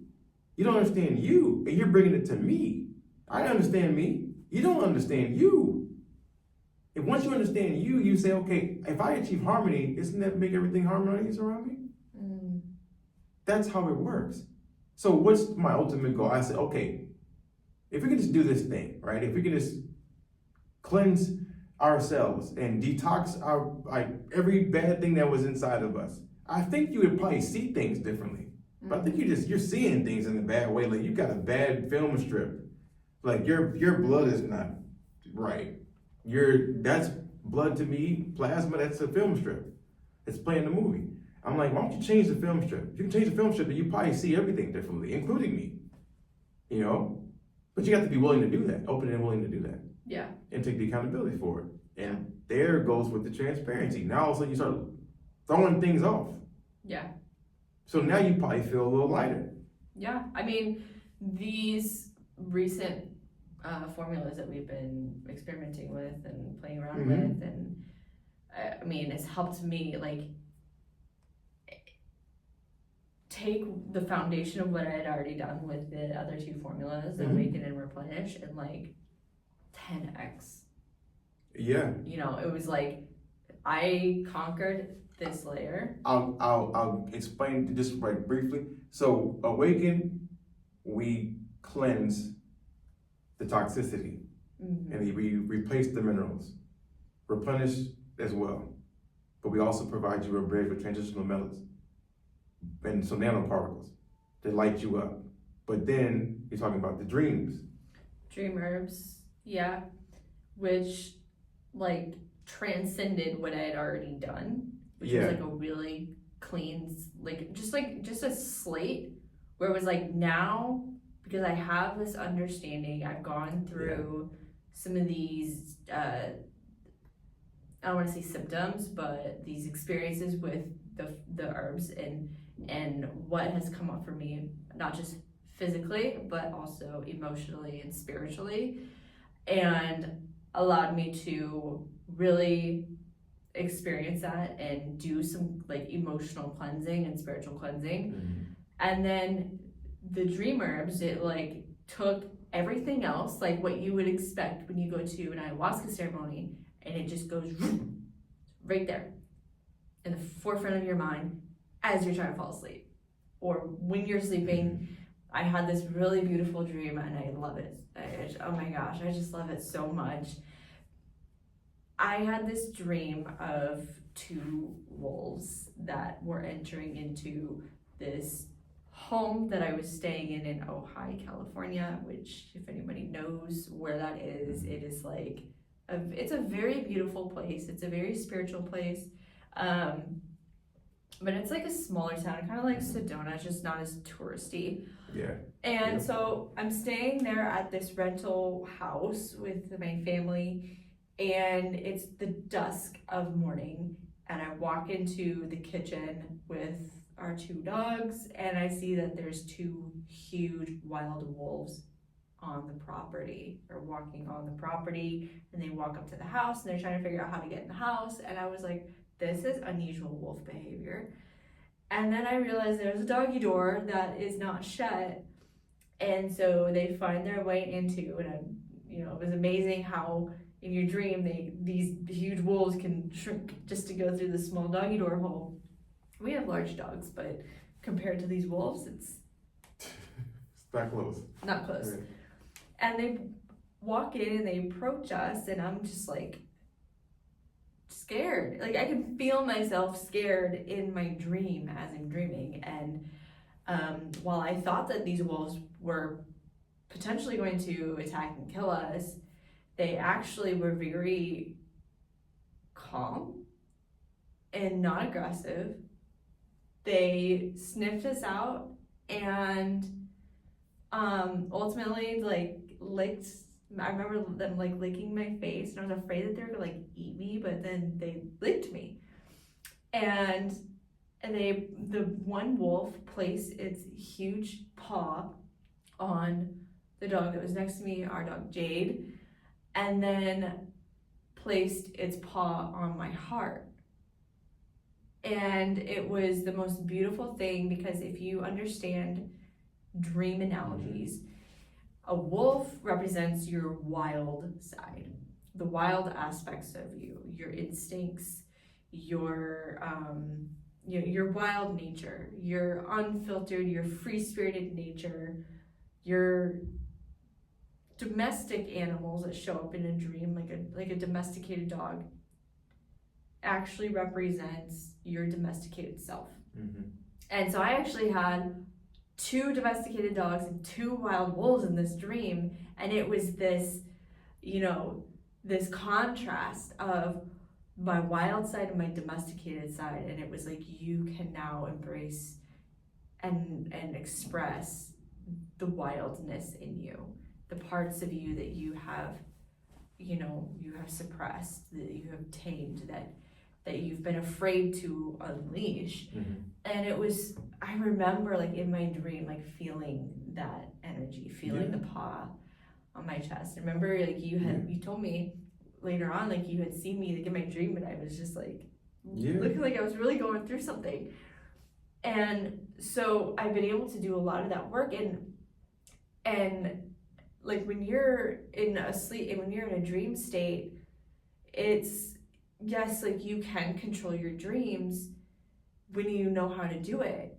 You don't understand you. And you're bringing it to me. I understand me. You don't understand you. And once you understand you, you say, okay, if I achieve harmony, isn't that make everything harmonious around me? Mm. That's how it works. So what's my ultimate goal? I said, okay, if we can just do this thing, right? If we can just cleanse ourselves and detox our every bad thing that was inside of us, I think you would probably see things differently. But I think you're seeing things in a bad way. Like you got a bad film strip. Like your blood is not right. That's blood to me, plasma, that's a film strip. It's playing the movie. I'm like, why don't you change the film strip? If you can change the film strip, then you probably see everything differently, including me. But you have to be willing to do that, open and willing to do that. Yeah. And take the accountability for it. And there goes with the transparency. Now all of a sudden you start throwing things off. Yeah. So now you probably feel a little lighter. Yeah. I mean, these recent formulas that we've been experimenting with and playing around with, and I mean, it's helped me like take the foundation of what I had already done with the other two formulas, Awaken and Replenish, and like 10x. Yeah. It was like I conquered this layer. I'll explain just right briefly. So Awaken, we cleanse the toxicity, and we replace the minerals. Replenish as well, but we also provide you a bridge with transitional metals and some nanoparticles that light you up. But then you're talking about the dream herbs, yeah, which like transcended what I had already done, which was like a really clean, just a slate where it was like, now because I have this understanding, I've gone through some of these I don't want to say symptoms, but these experiences with the herbs and what has come up for me, not just physically, but also emotionally and spiritually, and allowed me to really experience that and do some like emotional cleansing and spiritual cleansing. And then the dream herbs, it like took everything else, like what you would expect when you go to an ayahuasca ceremony, and it just goes right there in the forefront of your mind as you're trying to fall asleep, or when you're sleeping. I had this really beautiful dream and I love it. Oh my gosh, I just love it so much. I had this dream of two wolves that were entering into this home that I was staying in Ojai, California, which if anybody knows where that is, it is like, it's a very beautiful place. It's a very spiritual place. But it's like a smaller town, kind of like Sedona, it's just not as touristy. Yeah. And so I'm staying there at this rental house with my family, and it's the dusk of morning, and I walk into the kitchen with our two dogs, and I see that there's two huge wild wolves on the property, or walking on the property, and they walk up to the house and they're trying to figure out how to get in the house. And I was like, this is unusual wolf behavior. And then I realized there's a doggy door that is not shut, and so they find their way into, and it was amazing how in your dream these huge wolves can shrink just to go through the small doggy door hole. We have large dogs, but compared to these wolves, it's not close. Not close. Right. And they walk in and they approach us, and I'm just like scared. Like I can feel myself scared in my dream as I'm dreaming. And while I thought that these wolves were potentially going to attack and kill us, they actually were very calm and not aggressive. They sniffed us out and ultimately licked. I remember them licking my face, and I was afraid that they were gonna eat me, but then they licked me. And the one wolf placed its huge paw on the dog that was next to me, our dog Jade, and then placed its paw on my heart. And it was the most beautiful thing, because if you understand dream analogies, a wolf represents your wild side, the wild aspects of you, your instincts, your wild nature, your unfiltered, your free-spirited nature, your domestic animals that show up in a dream, like a domesticated dog, actually represents your domesticated self. And so I actually had 2 domesticated dogs and 2 wild wolves in this dream, and it was this, this contrast of my wild side and my domesticated side, and it was like, you can now embrace and express the wildness in you, the parts of you that you have suppressed, that you have tamed, that you've been afraid to unleash. And it was, I remember like in my dream, like feeling that energy, feeling the paw on my chest. I remember like you told me later on, like you had seen me like in my dream, and I was just like looking like I was really going through something. And so I've been able to do a lot of that work, and like when you're in a sleep and when you're in a dream state, it's, yes, like you can control your dreams when you know how to do it.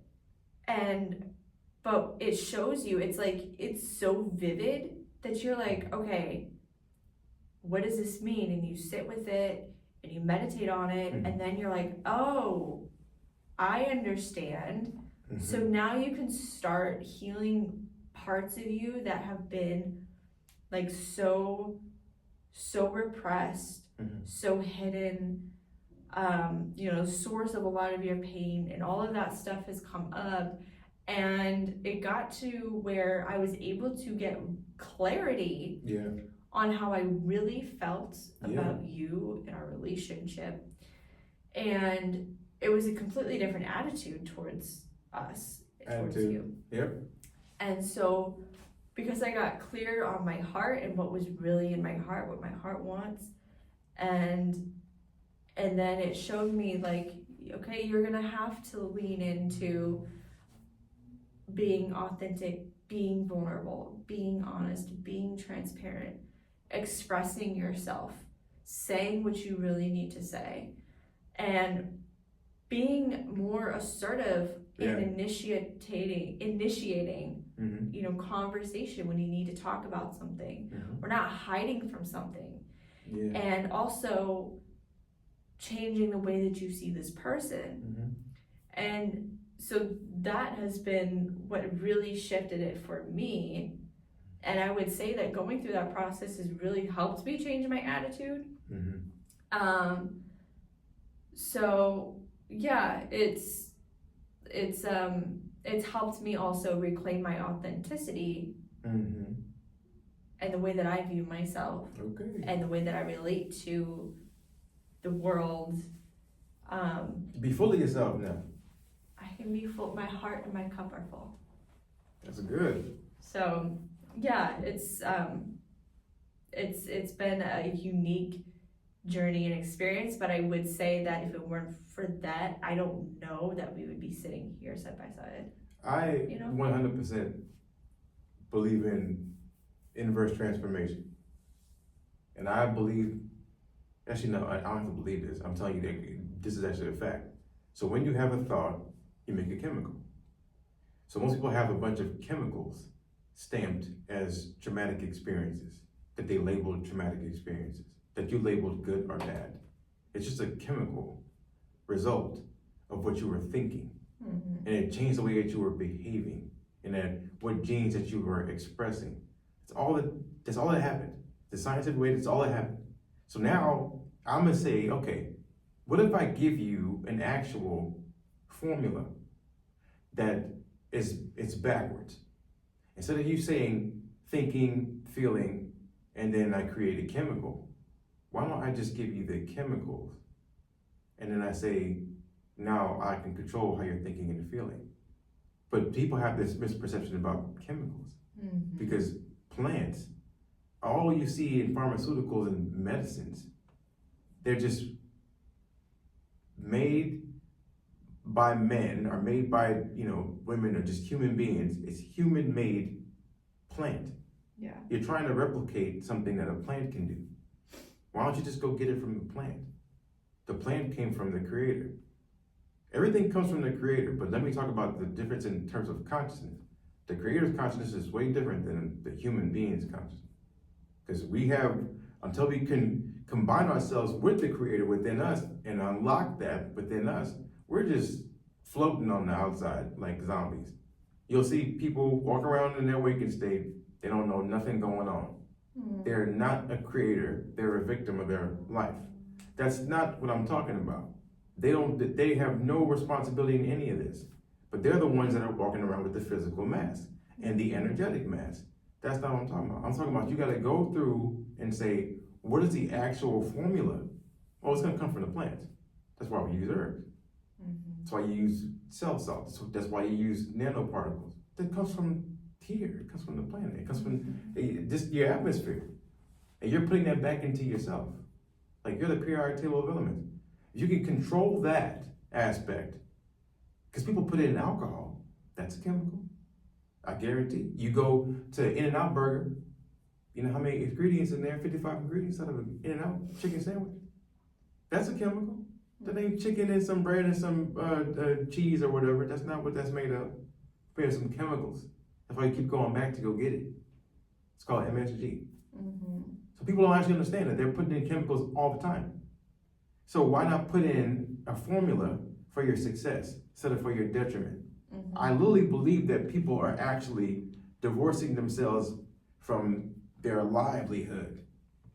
But it shows you, it's like, it's so vivid that you're like, okay, what does this mean? And you sit with it and you meditate on it, and then you're like, oh, I understand. So now you can start healing parts of you that have been like so repressed, so hidden, the source of a lot of your pain, and all of that stuff has come up. And it got to where I was able to get clarity on how I really felt about you and our relationship. And it was a completely different attitude towards us, towards you. And so, because I got clear on my heart and what was really in my heart, what my heart wants, and then it showed me like, okay, you're gonna have to lean into being authentic, being vulnerable, being honest, being transparent, expressing yourself, saying what you really need to say, and being more assertive in initiating conversation when you need to talk about something. We're not hiding from something. And also changing the way that you see this person. And so that has been what really shifted it for me. And I would say that going through that process has really helped me change my attitude. So yeah, it's helped me also reclaim my authenticity and the way that I view myself, and the way that I relate to the world. Be full of yourself now. I can be full. My heart and my cup are full. That's good. So yeah, it's been a unique journey and experience, but I would say that if it weren't for that, I don't know that we would be sitting here side by side. I 100% believe in inverse transformation. And I believe, actually no, I don't have to believe this. I'm telling you that this is actually a fact. So when you have a thought, you make a chemical. So most people have a bunch of chemicals stamped as traumatic experiences, that they labeled traumatic experiences, that you labeled good or bad. It's just a chemical result of what you were thinking. And it changed the way that you were behaving, and that what genes that you were expressing. That's all that happened. The scientific way, that's all that happened. So now I'm gonna say, okay, what if I give you an actual formula that it's backwards? Instead of you saying thinking, feeling, and then I create a chemical, why don't I just give you the chemicals? And then I say, now I can control how you're thinking and feeling. But people have this misperception about chemicals because plants all you see in pharmaceuticals and medicines, they're just made by men or made by, women or just human beings. It's human made plant. Yeah. You're trying to replicate something that a plant can do. Why don't you just go get it from the plant? The plant came from the creator. Everything comes from the creator, but let me talk about the difference in terms of consciousness. The creator's consciousness is way different than the human being's consciousness. Because until we can combine ourselves with the creator within us and unlock that within us, we're just floating on the outside like zombies. You'll see people walk around in their waking state, they don't know nothing going on. They're not a creator, they're a victim of their life. That's not what I'm talking about. They have no responsibility in any of this, but they're the ones that are walking around with the physical mask and the energetic mask. That's not what I'm talking about. I'm talking about you gotta go through and say, what is the actual formula? Well, it's gonna come from the plants. That's why we use herbs. That's why you use cell salts. So that's why you use nanoparticles. That comes from here. It comes from the planet. It comes from just your atmosphere. And you're putting that back into yourself. Like you're the periodic table of elements. If you can control that aspect, because people put it in alcohol, that's a chemical. I guarantee. You go to In-N-Out Burger, you know how many ingredients in there? 55 ingredients out of an In-N-Out chicken sandwich. That's a chemical. That ain't chicken and some bread and some cheese or whatever. That's not what that's made of. There's some chemicals. That's why you keep going back to go get it. It's called MSG. So people don't actually understand that they're putting in chemicals all the time. So why not put in a formula for your success instead of for your detriment? I literally believe that people are actually divorcing themselves from their livelihood,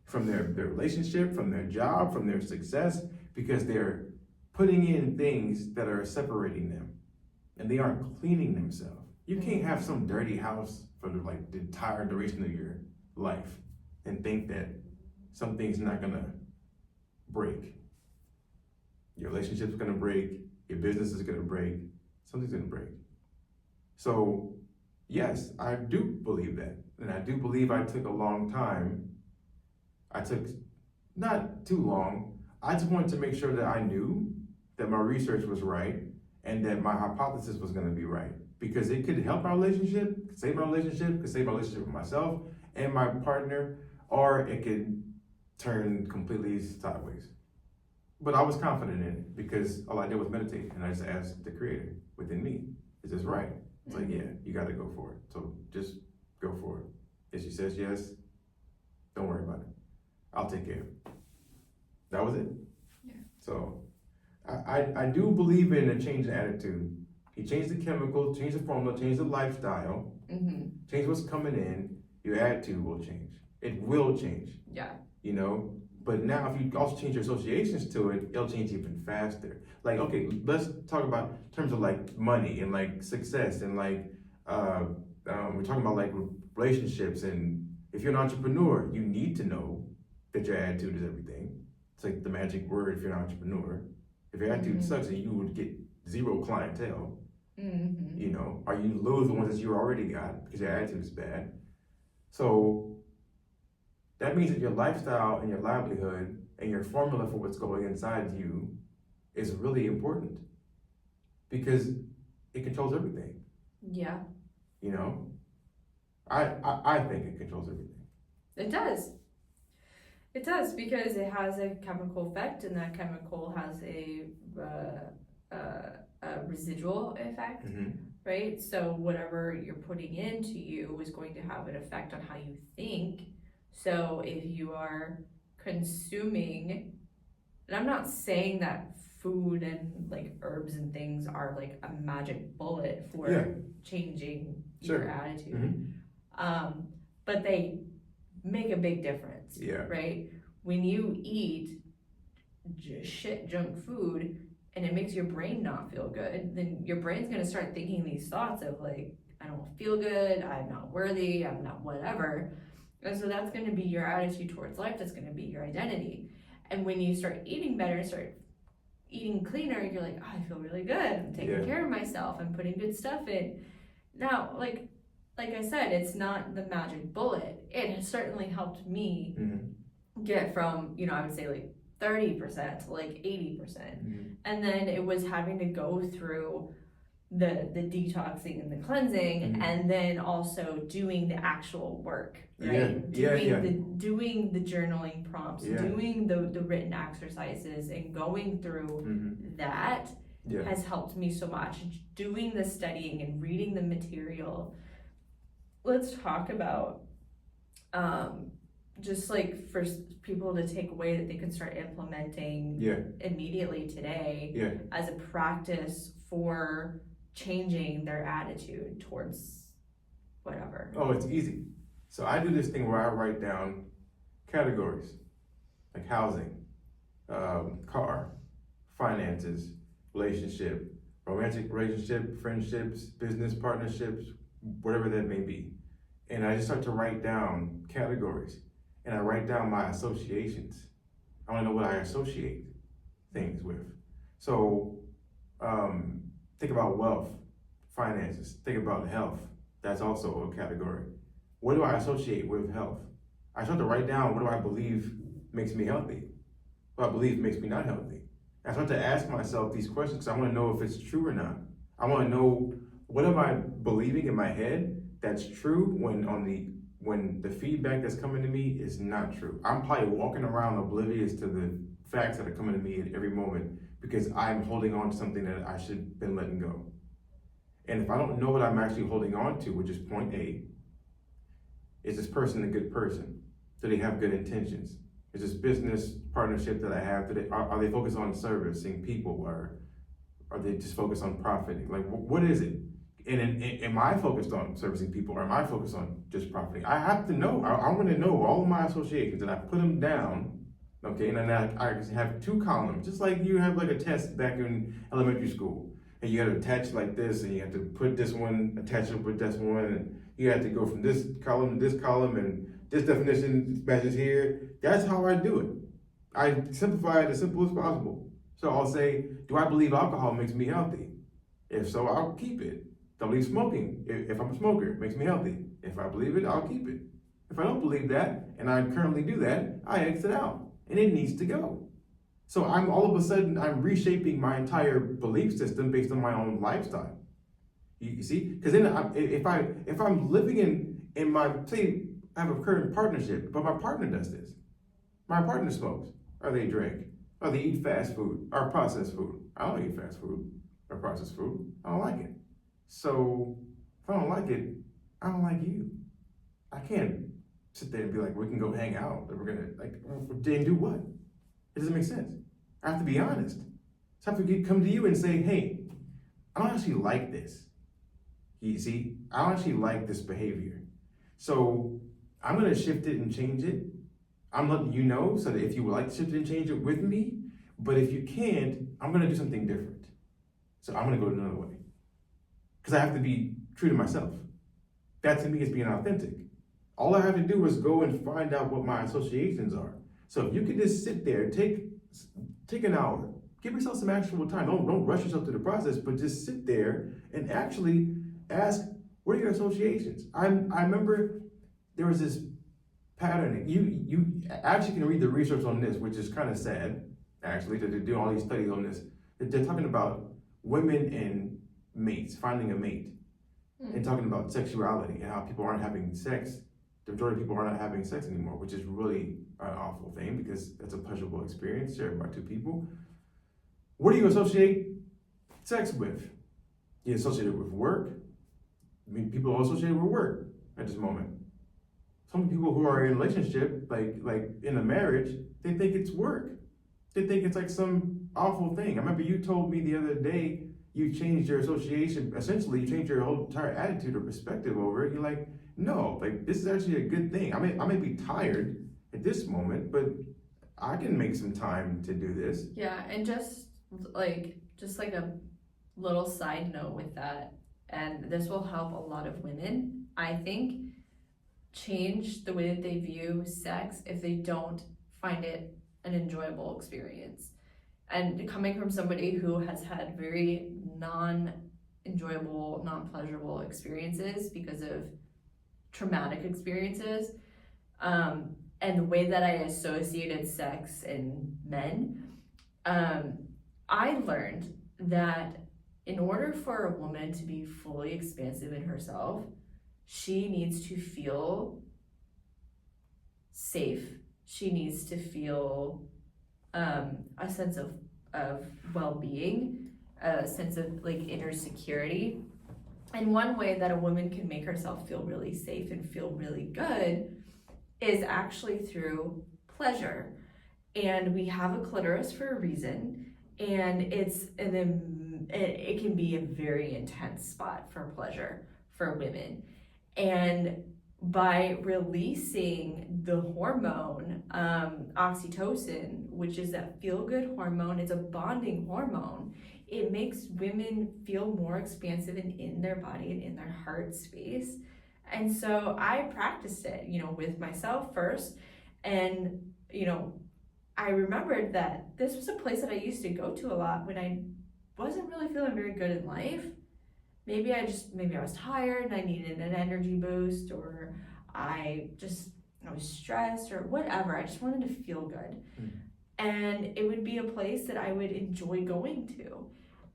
from their relationship, from their job, from their success, because they're putting in things that are separating them and they aren't cleaning themselves. You can't have some dirty house for the entire duration of your life and think that something's not gonna break. Your relationship's gonna break, your business is gonna break, something's gonna break. So yes, I do believe that. And I do believe I took a long time. I took not too long. I just wanted to make sure that I knew that my research was right and that my hypothesis was gonna be right. Because it could help my relationship, could save my relationship, could save my relationship with myself and my partner, or it could turn completely sideways. But I was confident in it because all I did was meditate and I just asked the creator within me, is this right? It's like, yeah, you gotta go for it. So just go for it. If she says yes, don't worry about it. I'll take care of it. That was it. Yeah. So I do believe in a change in attitude. You change the chemical, change the formula, change the lifestyle, change what's coming in, your attitude will change. It will change. Yeah. But now if you also change your associations to it, it'll change even faster. Like, okay, let's talk about in terms of like money and like success and like, we're talking about like relationships, and if you're an entrepreneur, you need to know that your attitude is everything. It's like the magic word if you're an entrepreneur. If your attitude sucks, then you would get zero clientele. Or you lose the ones that you already got because your attitude is bad. So that means that your lifestyle and your livelihood and your formula for what's going inside you is really important because it controls everything. Yeah. I think it controls everything. It does. It does, because it has a chemical effect, and that chemical has a residual effect, right? So whatever you're putting into you is going to have an effect on how you think. So if you are consuming, and I'm not saying that food and like herbs and things are like a magic bullet for changing your attitude, but they make a big difference, right? When you eat shit junk food and it makes your brain not feel good, then your brain's gonna start thinking these thoughts of like, I don't feel good, I'm not worthy, I'm not whatever. And so that's gonna be your attitude towards life, that's gonna be your identity. And when you start eating better, start eating cleaner, you're like, oh, I feel really good, I'm taking care of myself, I'm putting good stuff in. Now, like, like I said, it's not the magic bullet. It has certainly helped me get from, I would say like 30% to like 80%. And then it was having to go through the detoxing and the cleansing, and then also doing the actual work, right? Doing the journaling prompts, doing the written exercises, and going through that has helped me so much. Doing the studying and reading the material. Let's talk about just like for people to take away that they can start implementing immediately today as a practice for changing their attitude towards whatever. Oh, it's easy. So I do this thing where I write down categories like housing, car, finances, relationship, romantic relationship, friendships, business partnerships, whatever that may be. And I just start to write down categories, and I write down my associations. I want to know what I associate things with. So think about wealth, finances, think about health. That's also a category. What do I associate with health? I start to write down, what do I believe makes me healthy? What I believe makes me not healthy? I start to ask myself these questions because I want to know if it's true or not. I want to know, what am I believing in my head that's true when the feedback that's coming to me is not true? I'm probably walking around oblivious to the facts that are coming to me at every moment because I'm holding on to something that I should have been letting go. And if I don't know what I'm actually holding on to, which is point A, is this person a good person? Do they have good intentions? Is this business partnership that I have, are they focused on servicing people, or are they just focused on profiting? Like, what is it? And am I focused on servicing people, or am I focused on just profiting? I have to know. I want to know all of my associations, and I put them down, okay? And then I have two columns, just like you have like a test back in elementary school. And you got to attach like this, and you have to put this one, attach it with this one, and you have to go from this column to this column, and this definition matches here. That's how I do it. I simplify it as simple as possible. So I'll say, do I believe alcohol makes me healthy? If so, I'll keep it. Do I believe smoking, if I'm a smoker, it makes me healthy? If I believe it, I'll keep it. If I don't believe that, and I currently do that, I exit out, and it needs to go. So I'm all of a sudden, I'm reshaping my entire belief system based on my own lifestyle. You see? Because then if I'm living in my, say, I have a current partnership, but my partner does this. My partner smokes, or they drink, or they eat fast food, or processed food. I don't eat fast food or processed food. I don't like it. So if I don't like it, I don't like you. I can't sit there and be like, we can go hang out, or we're gonna then do what? It doesn't make sense. I have to be honest. So I have to come to you and say, hey, I don't actually like this. You see, I don't actually like this behavior. So I'm gonna shift it and change it. I'm letting you know so that if you would like to shift it and change it with me, but if you can't, I'm gonna do something different. So I'm gonna go another way. Because I have to be true to myself. That to me is being authentic. All I have to do is go and find out what my associations are. So if you could just sit there, take an hour, give yourself some actual time. Don't rush yourself through the process, but just sit there and actually ask, what are your associations? I remember there was this pattern. You actually can read the research on this, which is kind of sad, actually, that they're doing all these studies on this. They're talking about women and mates, finding a mate, and talking about sexuality and how people aren't having sex. The majority of people are not having sex anymore, which is really an awful thing because that's a pleasurable experience shared by two people. What do you associate sex with? You associate it with work. I mean, people are associated with work at this moment. Some people who are in a relationship, like in a marriage, they think it's work. They think it's like some awful thing. I remember you told me the other day you changed your association. Essentially, you changed your whole entire attitude or perspective over it. You're like, no, like this is actually a good thing. I may be tired at this moment, but I can make some time to do this. Yeah, and just like a little side note with that, and this will help a lot of women, I think, change the way that they view sex if they don't find it an enjoyable experience. And coming from somebody who has had very enjoyable, non-pleasurable experiences because of traumatic experiences. And the way that I associated sex and men, I learned that in order for a woman to be fully expansive in herself, she needs to feel safe. She needs to feel a sense of well-being, a sense of like inner security. And one way that a woman can make herself feel really safe and feel really good is actually through pleasure. And we have a clitoris for a reason, and it can be a very intense spot for pleasure for women. And by releasing the hormone oxytocin, which is that feel-good hormone, it's a bonding hormone, it makes women feel more expansive and in their body and in their heart space. And so I practiced it, with myself first. And, I remembered that this was a place that I used to go to a lot when I wasn't really feeling very good in life. Maybe I was tired and I needed an energy boost, or I was stressed or whatever. I just wanted to feel good. And it would be a place that I would enjoy going to.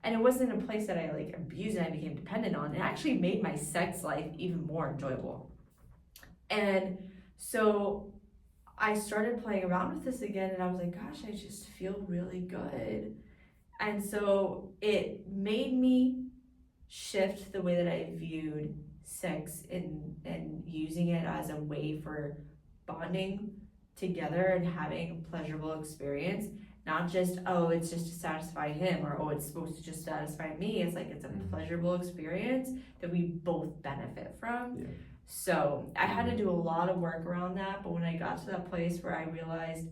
And it wasn't a place that I abused and I became dependent on. It actually made my sex life even more enjoyable. And so I started playing around with this again, and I was like, gosh, I just feel really good. And so it made me shift the way that I viewed sex and using it as a way for bonding together and having a pleasurable experience. Not just, it's just to satisfy him, or it's supposed to just satisfy me. It's like it's a pleasurable experience that we both benefit from. Yeah. So I had to do a lot of work around that, but when I got to that place where I realized,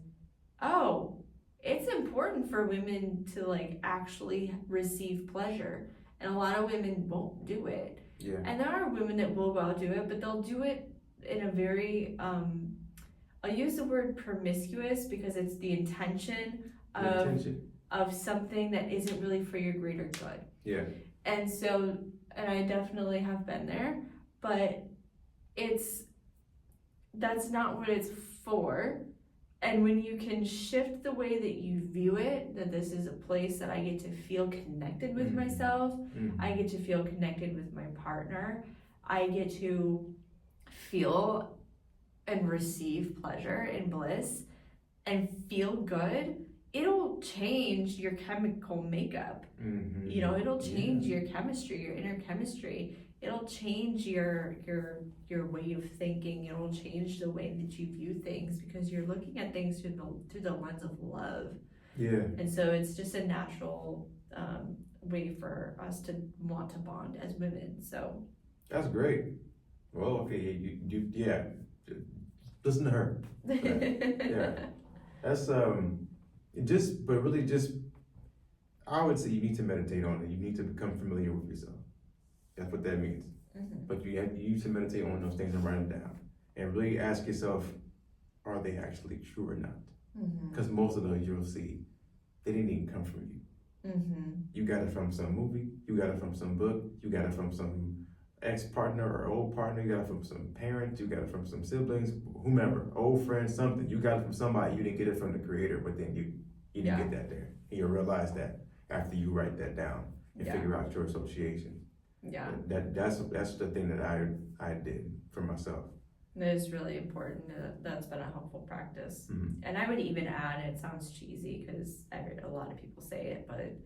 it's important for women to actually receive pleasure, and a lot of women won't do it. Yeah. And there are women that will go out do it, but they'll do it in a very I'll use the word promiscuous because it's the intention of something that isn't really for your greater good. Yeah. And I definitely have been there, but that's not what it's for. And when you can shift the way that you view it, that this is a place that I get to feel connected with myself, I get to feel connected with my partner, I get to feel and receive pleasure and bliss and feel good, it'll change your chemical makeup. It'll change your chemistry, your inner chemistry. It'll change your way of thinking. It'll change the way that you view things because you're looking at things through the lens of love. Yeah. And so it's just a natural way for us to want to bond as women. So that's great. Well, okay, you listen to her. Yeah, that's I would say you need to meditate on it. You need to become familiar with yourself. That's what that means. But you need to meditate on those things and write them down, and really ask yourself, are they actually true or not? Because most of those you'll see, they didn't even come from you. You got it from some movie, you got it from some book, you got it from some ex-partner or old partner, you got it from some parents, you got it from some siblings, whomever, old friends, something. You got it from somebody. You didn't get it from the creator, but then you didn't get that there. And you'll realize that after you write that down and figure out your associations. Yeah. That's the thing that I did for myself. That is really important. That's been a helpful practice. And I would even add, it sounds cheesy because a lot of people say it, but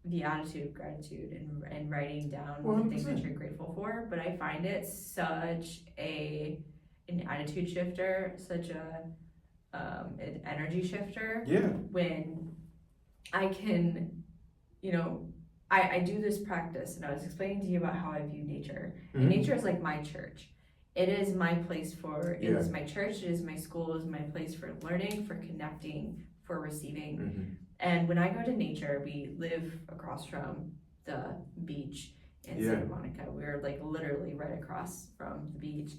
the attitude of gratitude and writing down the things that you're grateful for. But I find it such an attitude shifter, such an energy shifter. Yeah. When I can, I do this practice, and I was explaining to you about how I view nature. And nature is like my church. It is my place it is my church, it is my school, it is my place for learning, for connecting, for receiving. And when I go to nature, we live across from the beach in Santa Monica. We're literally right across from the beach.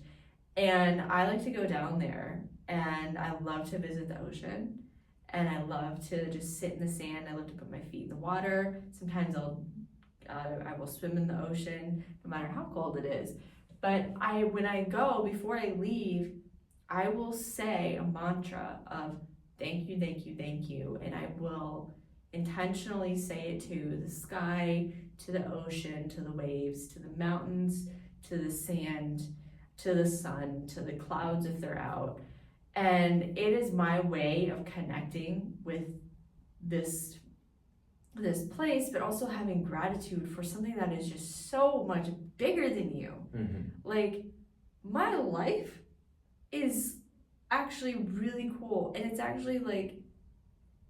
And I like to go down there, and I love to visit the ocean. And I love to just sit in the sand. I love to put my feet in the water. Sometimes I will swim in the ocean, no matter how cold it is. But when I go, before I leave, I will say a mantra of thank you, thank you, thank you. And I will intentionally say it to the sky, to the ocean, to the waves, to the mountains, to the sand, to the sun, to the clouds if they're out. And it is my way of connecting with this place, but also having gratitude for something that is just so much bigger than you. Like, my life is actually really cool, and it's actually like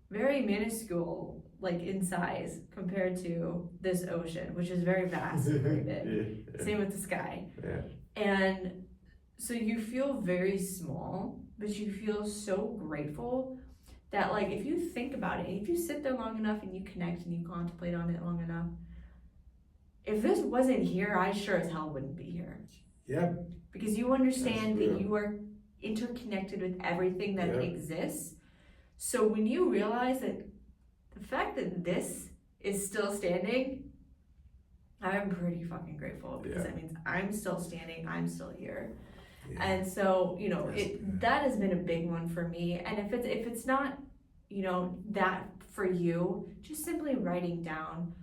very minuscule, like in size, compared to this ocean, which is very vast and very big. Same with the sky. And so you feel very small, but you feel so grateful that, like, if you think about it, if you sit there long enough and you connect and you contemplate on it long enough, if this wasn't here, I sure as hell wouldn't be here. Because you understand that you are interconnected with everything that exists. So when you realize that the fact that this is still standing, I'm pretty fucking grateful, because that means I'm still standing, I'm still here. And so, you know, that has been a big one for me. And if it's not, you know, that for you, just simply writing down,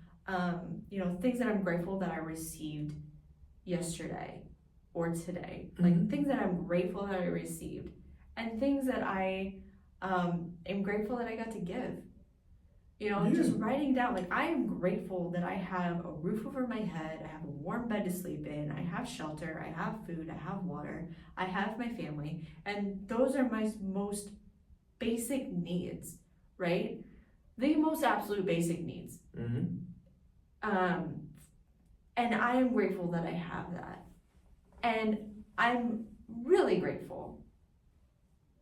you know, things that I'm grateful that I received yesterday or today, like things that I'm grateful that I received, and things that I am grateful that I got to give. You know, just writing down, like, I am grateful that I have a roof over my head, I have a warm bed to sleep in, I have shelter, I have food, I have water, I have my family, and those are my most basic needs, right? The most absolute basic needs. And I am grateful that I have that. And I'm really grateful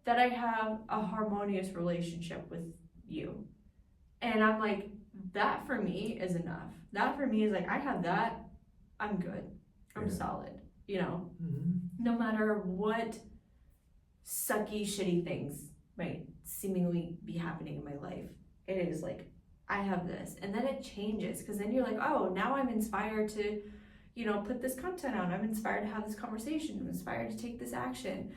that I have a harmonious relationship with you. And I'm like, that for me is enough. That for me is like, I have that, I'm good. I'm solid, you know? No matter what sucky, shitty things might seemingly be happening in my life, it is like, I have this. And then it changes, because then you're like, oh, now I'm inspired to, you know, put this content out. I'm inspired to have this conversation. I'm inspired to take this action.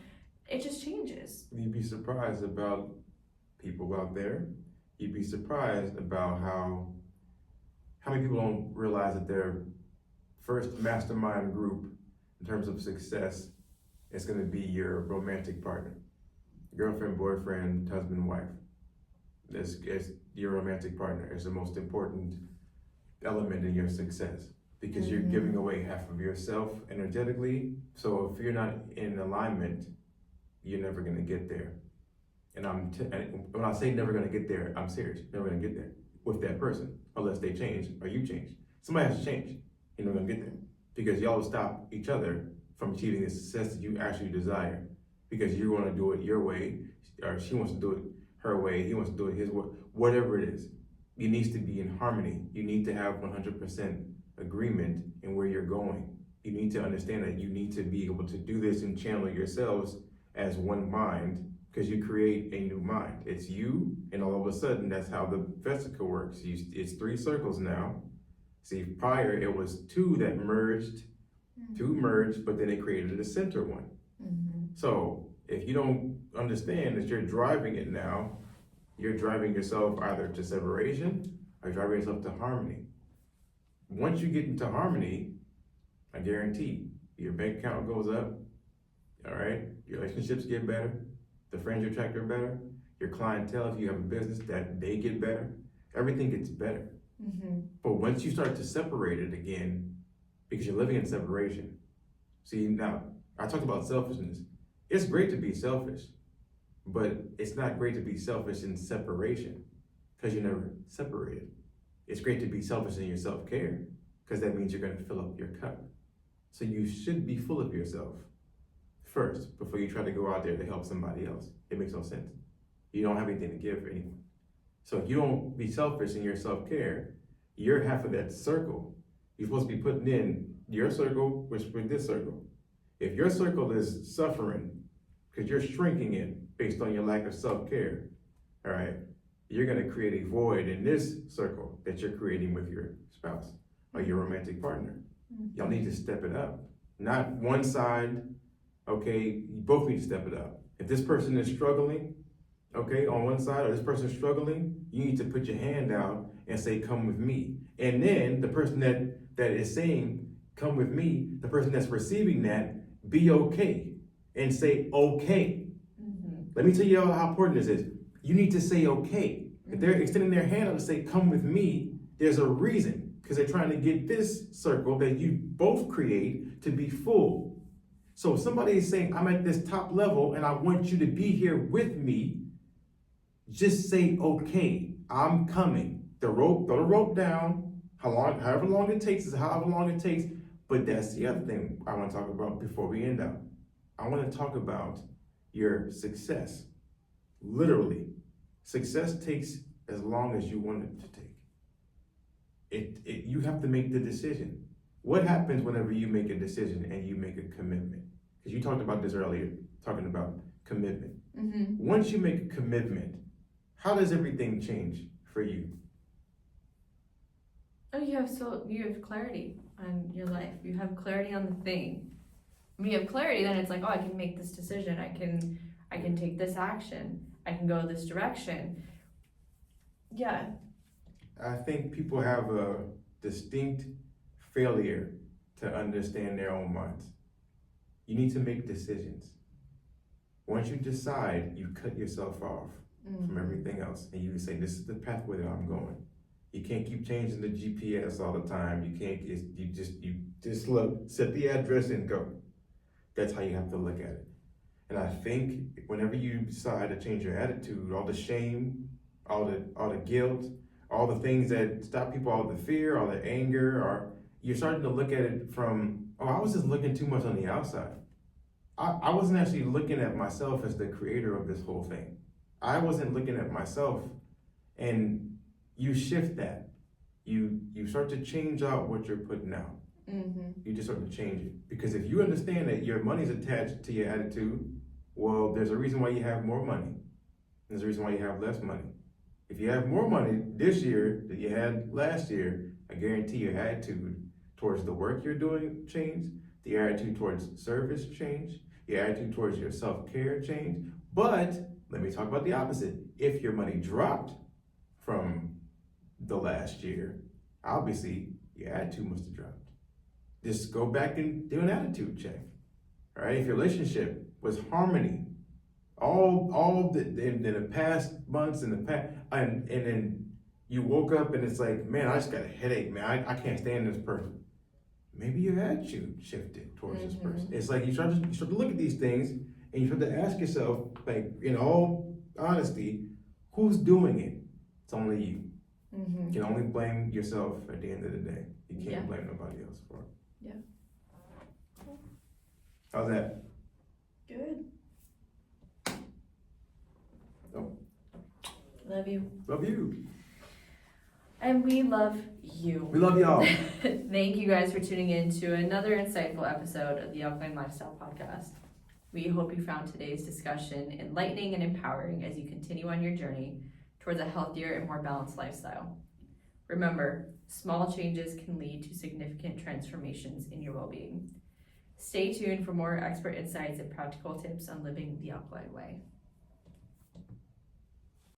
It just changes. You'd be surprised about people out there. You'd be surprised about how many people don't realize that their first mastermind group in terms of success is going to be your romantic partner, girlfriend, boyfriend, husband, wife. It's your romantic partner is the most important element in your success, because you're giving away half of yourself energetically. So if you're not in alignment, you're never going to get there. And when I say never gonna get there, I'm serious. Never gonna get there with that person, unless they change or you change. Somebody has to change. You're never gonna get there, because y'all will stop each other from achieving the success that you actually desire, because you want to do it your way, or she wants to do it her way, he wants to do it his way, whatever it is. It needs to be in harmony. You need to have 100% agreement in where you're going. You need to understand that you need to be able to do this and channel yourselves as one mind, because you create a new mind. It's you, and all of a sudden, that's how the vesicle works. It's 3 circles now. See, prior it was 2 that merged, 2 merged, but then it created a center one. So if you don't understand that you're driving it now, you're driving yourself either to separation or driving yourself to harmony. Once you get into harmony, I guarantee your bank account goes up, all right? Your relationships get better. The friends you attract are better. Your clientele, if you have a business, that they get better. Everything gets better. But once you start to separate it again, because you're living in separation. See, now, I talked about selfishness. It's great to be selfish, but it's not great to be selfish in separation, because you're never separated. It's great to be selfish in your self-care, because that means you're going to fill up your cup. So you should be full of yourself first, before you try to go out there to help somebody else. It makes no sense. You don't have anything to give anyone. So if you don't be selfish in your self-care, you're half of that circle. You're supposed to be putting in your circle with this circle. If your circle is suffering because you're shrinking it based on your lack of self-care, all right, you're gonna create a void in this circle that you're creating with your spouse. or your romantic partner. Mm-hmm. Y'all need to step it up. Not one side, okay, you both need to step it up. If this person is struggling, okay, on one side, or this person is struggling, you need to put your hand out and say, come with me. And then the person that is saying, come with me, the person that's receiving that, be okay and say, okay. Mm-hmm. Let me tell you how important this is. You need to say, okay. If they're extending their hand out to say, come with me, there's a reason, because they're trying to get this circle that you both create to be full. So if somebody is saying, I'm at this top level and I want you to be here with me, just say, okay, I'm coming. The rope, throw the rope down, however long it takes is however long it takes. But that's the other thing I want to talk about before we end up. I want to talk about your success. Literally, success takes as long as you want it to take. You have to make the decision. What happens whenever you make a decision and you make a commitment? Because you talked about this earlier, talking about commitment. Mm-hmm. Once you make a commitment, how does everything change for you? Oh, you have clarity on your life. You have clarity on the thing. When you have clarity, then it's like, oh, I can make this decision. I can take this action. I can go this direction. Yeah. I think people have a distinct failure to understand their own minds. You need to make decisions. Once you decide, you cut yourself off from everything else, and you say, this is the pathway that I'm going. You can't keep changing the GPS all the time. You just look, set the address and go. That's how you have to look at it. And I think whenever you decide to change your attitude, all the shame, all the guilt, all the things that stop people, all the fear, all the anger, or you're starting to look at it from, oh, I was just looking too much on the outside. I wasn't actually looking at myself as the creator of this whole thing. I wasn't looking at myself. And you shift that. You start to change out what you're putting out. Mm-hmm. You just start to change it. Because if you understand that your money's attached to your attitude, well, there's a reason why you have more money. There's a reason why you have less money. If you have more money this year than you had last year, I guarantee your attitude towards the work you're doing change, the attitude towards service change, your attitude towards your self-care change. But let me talk about the opposite. If your money dropped from the last year, obviously your attitude must have dropped. Just go back and do an attitude check. All right, if your relationship was harmony, all in the past months and then you woke up and it's like, man, I just got a headache, man. I can't stand this person. Maybe your attitude shifted towards this person. It's like you start to look at these things and you start to ask yourself, like, in all honesty, who's doing it? It's only you. You can only blame yourself at the end of the day. You can't blame nobody else for it. Yeah. How's that? Good. Oh. Love you. Love you. And we love you. We love y'all. Thank you guys for tuning in to another insightful episode of the Alkalign Lifestyle podcast. We hope you found today's discussion enlightening and empowering as you continue on your journey towards a healthier and more balanced lifestyle. Remember, small changes can lead to significant transformations in your well-being. Stay tuned for more expert insights and practical tips on living the alkaline way.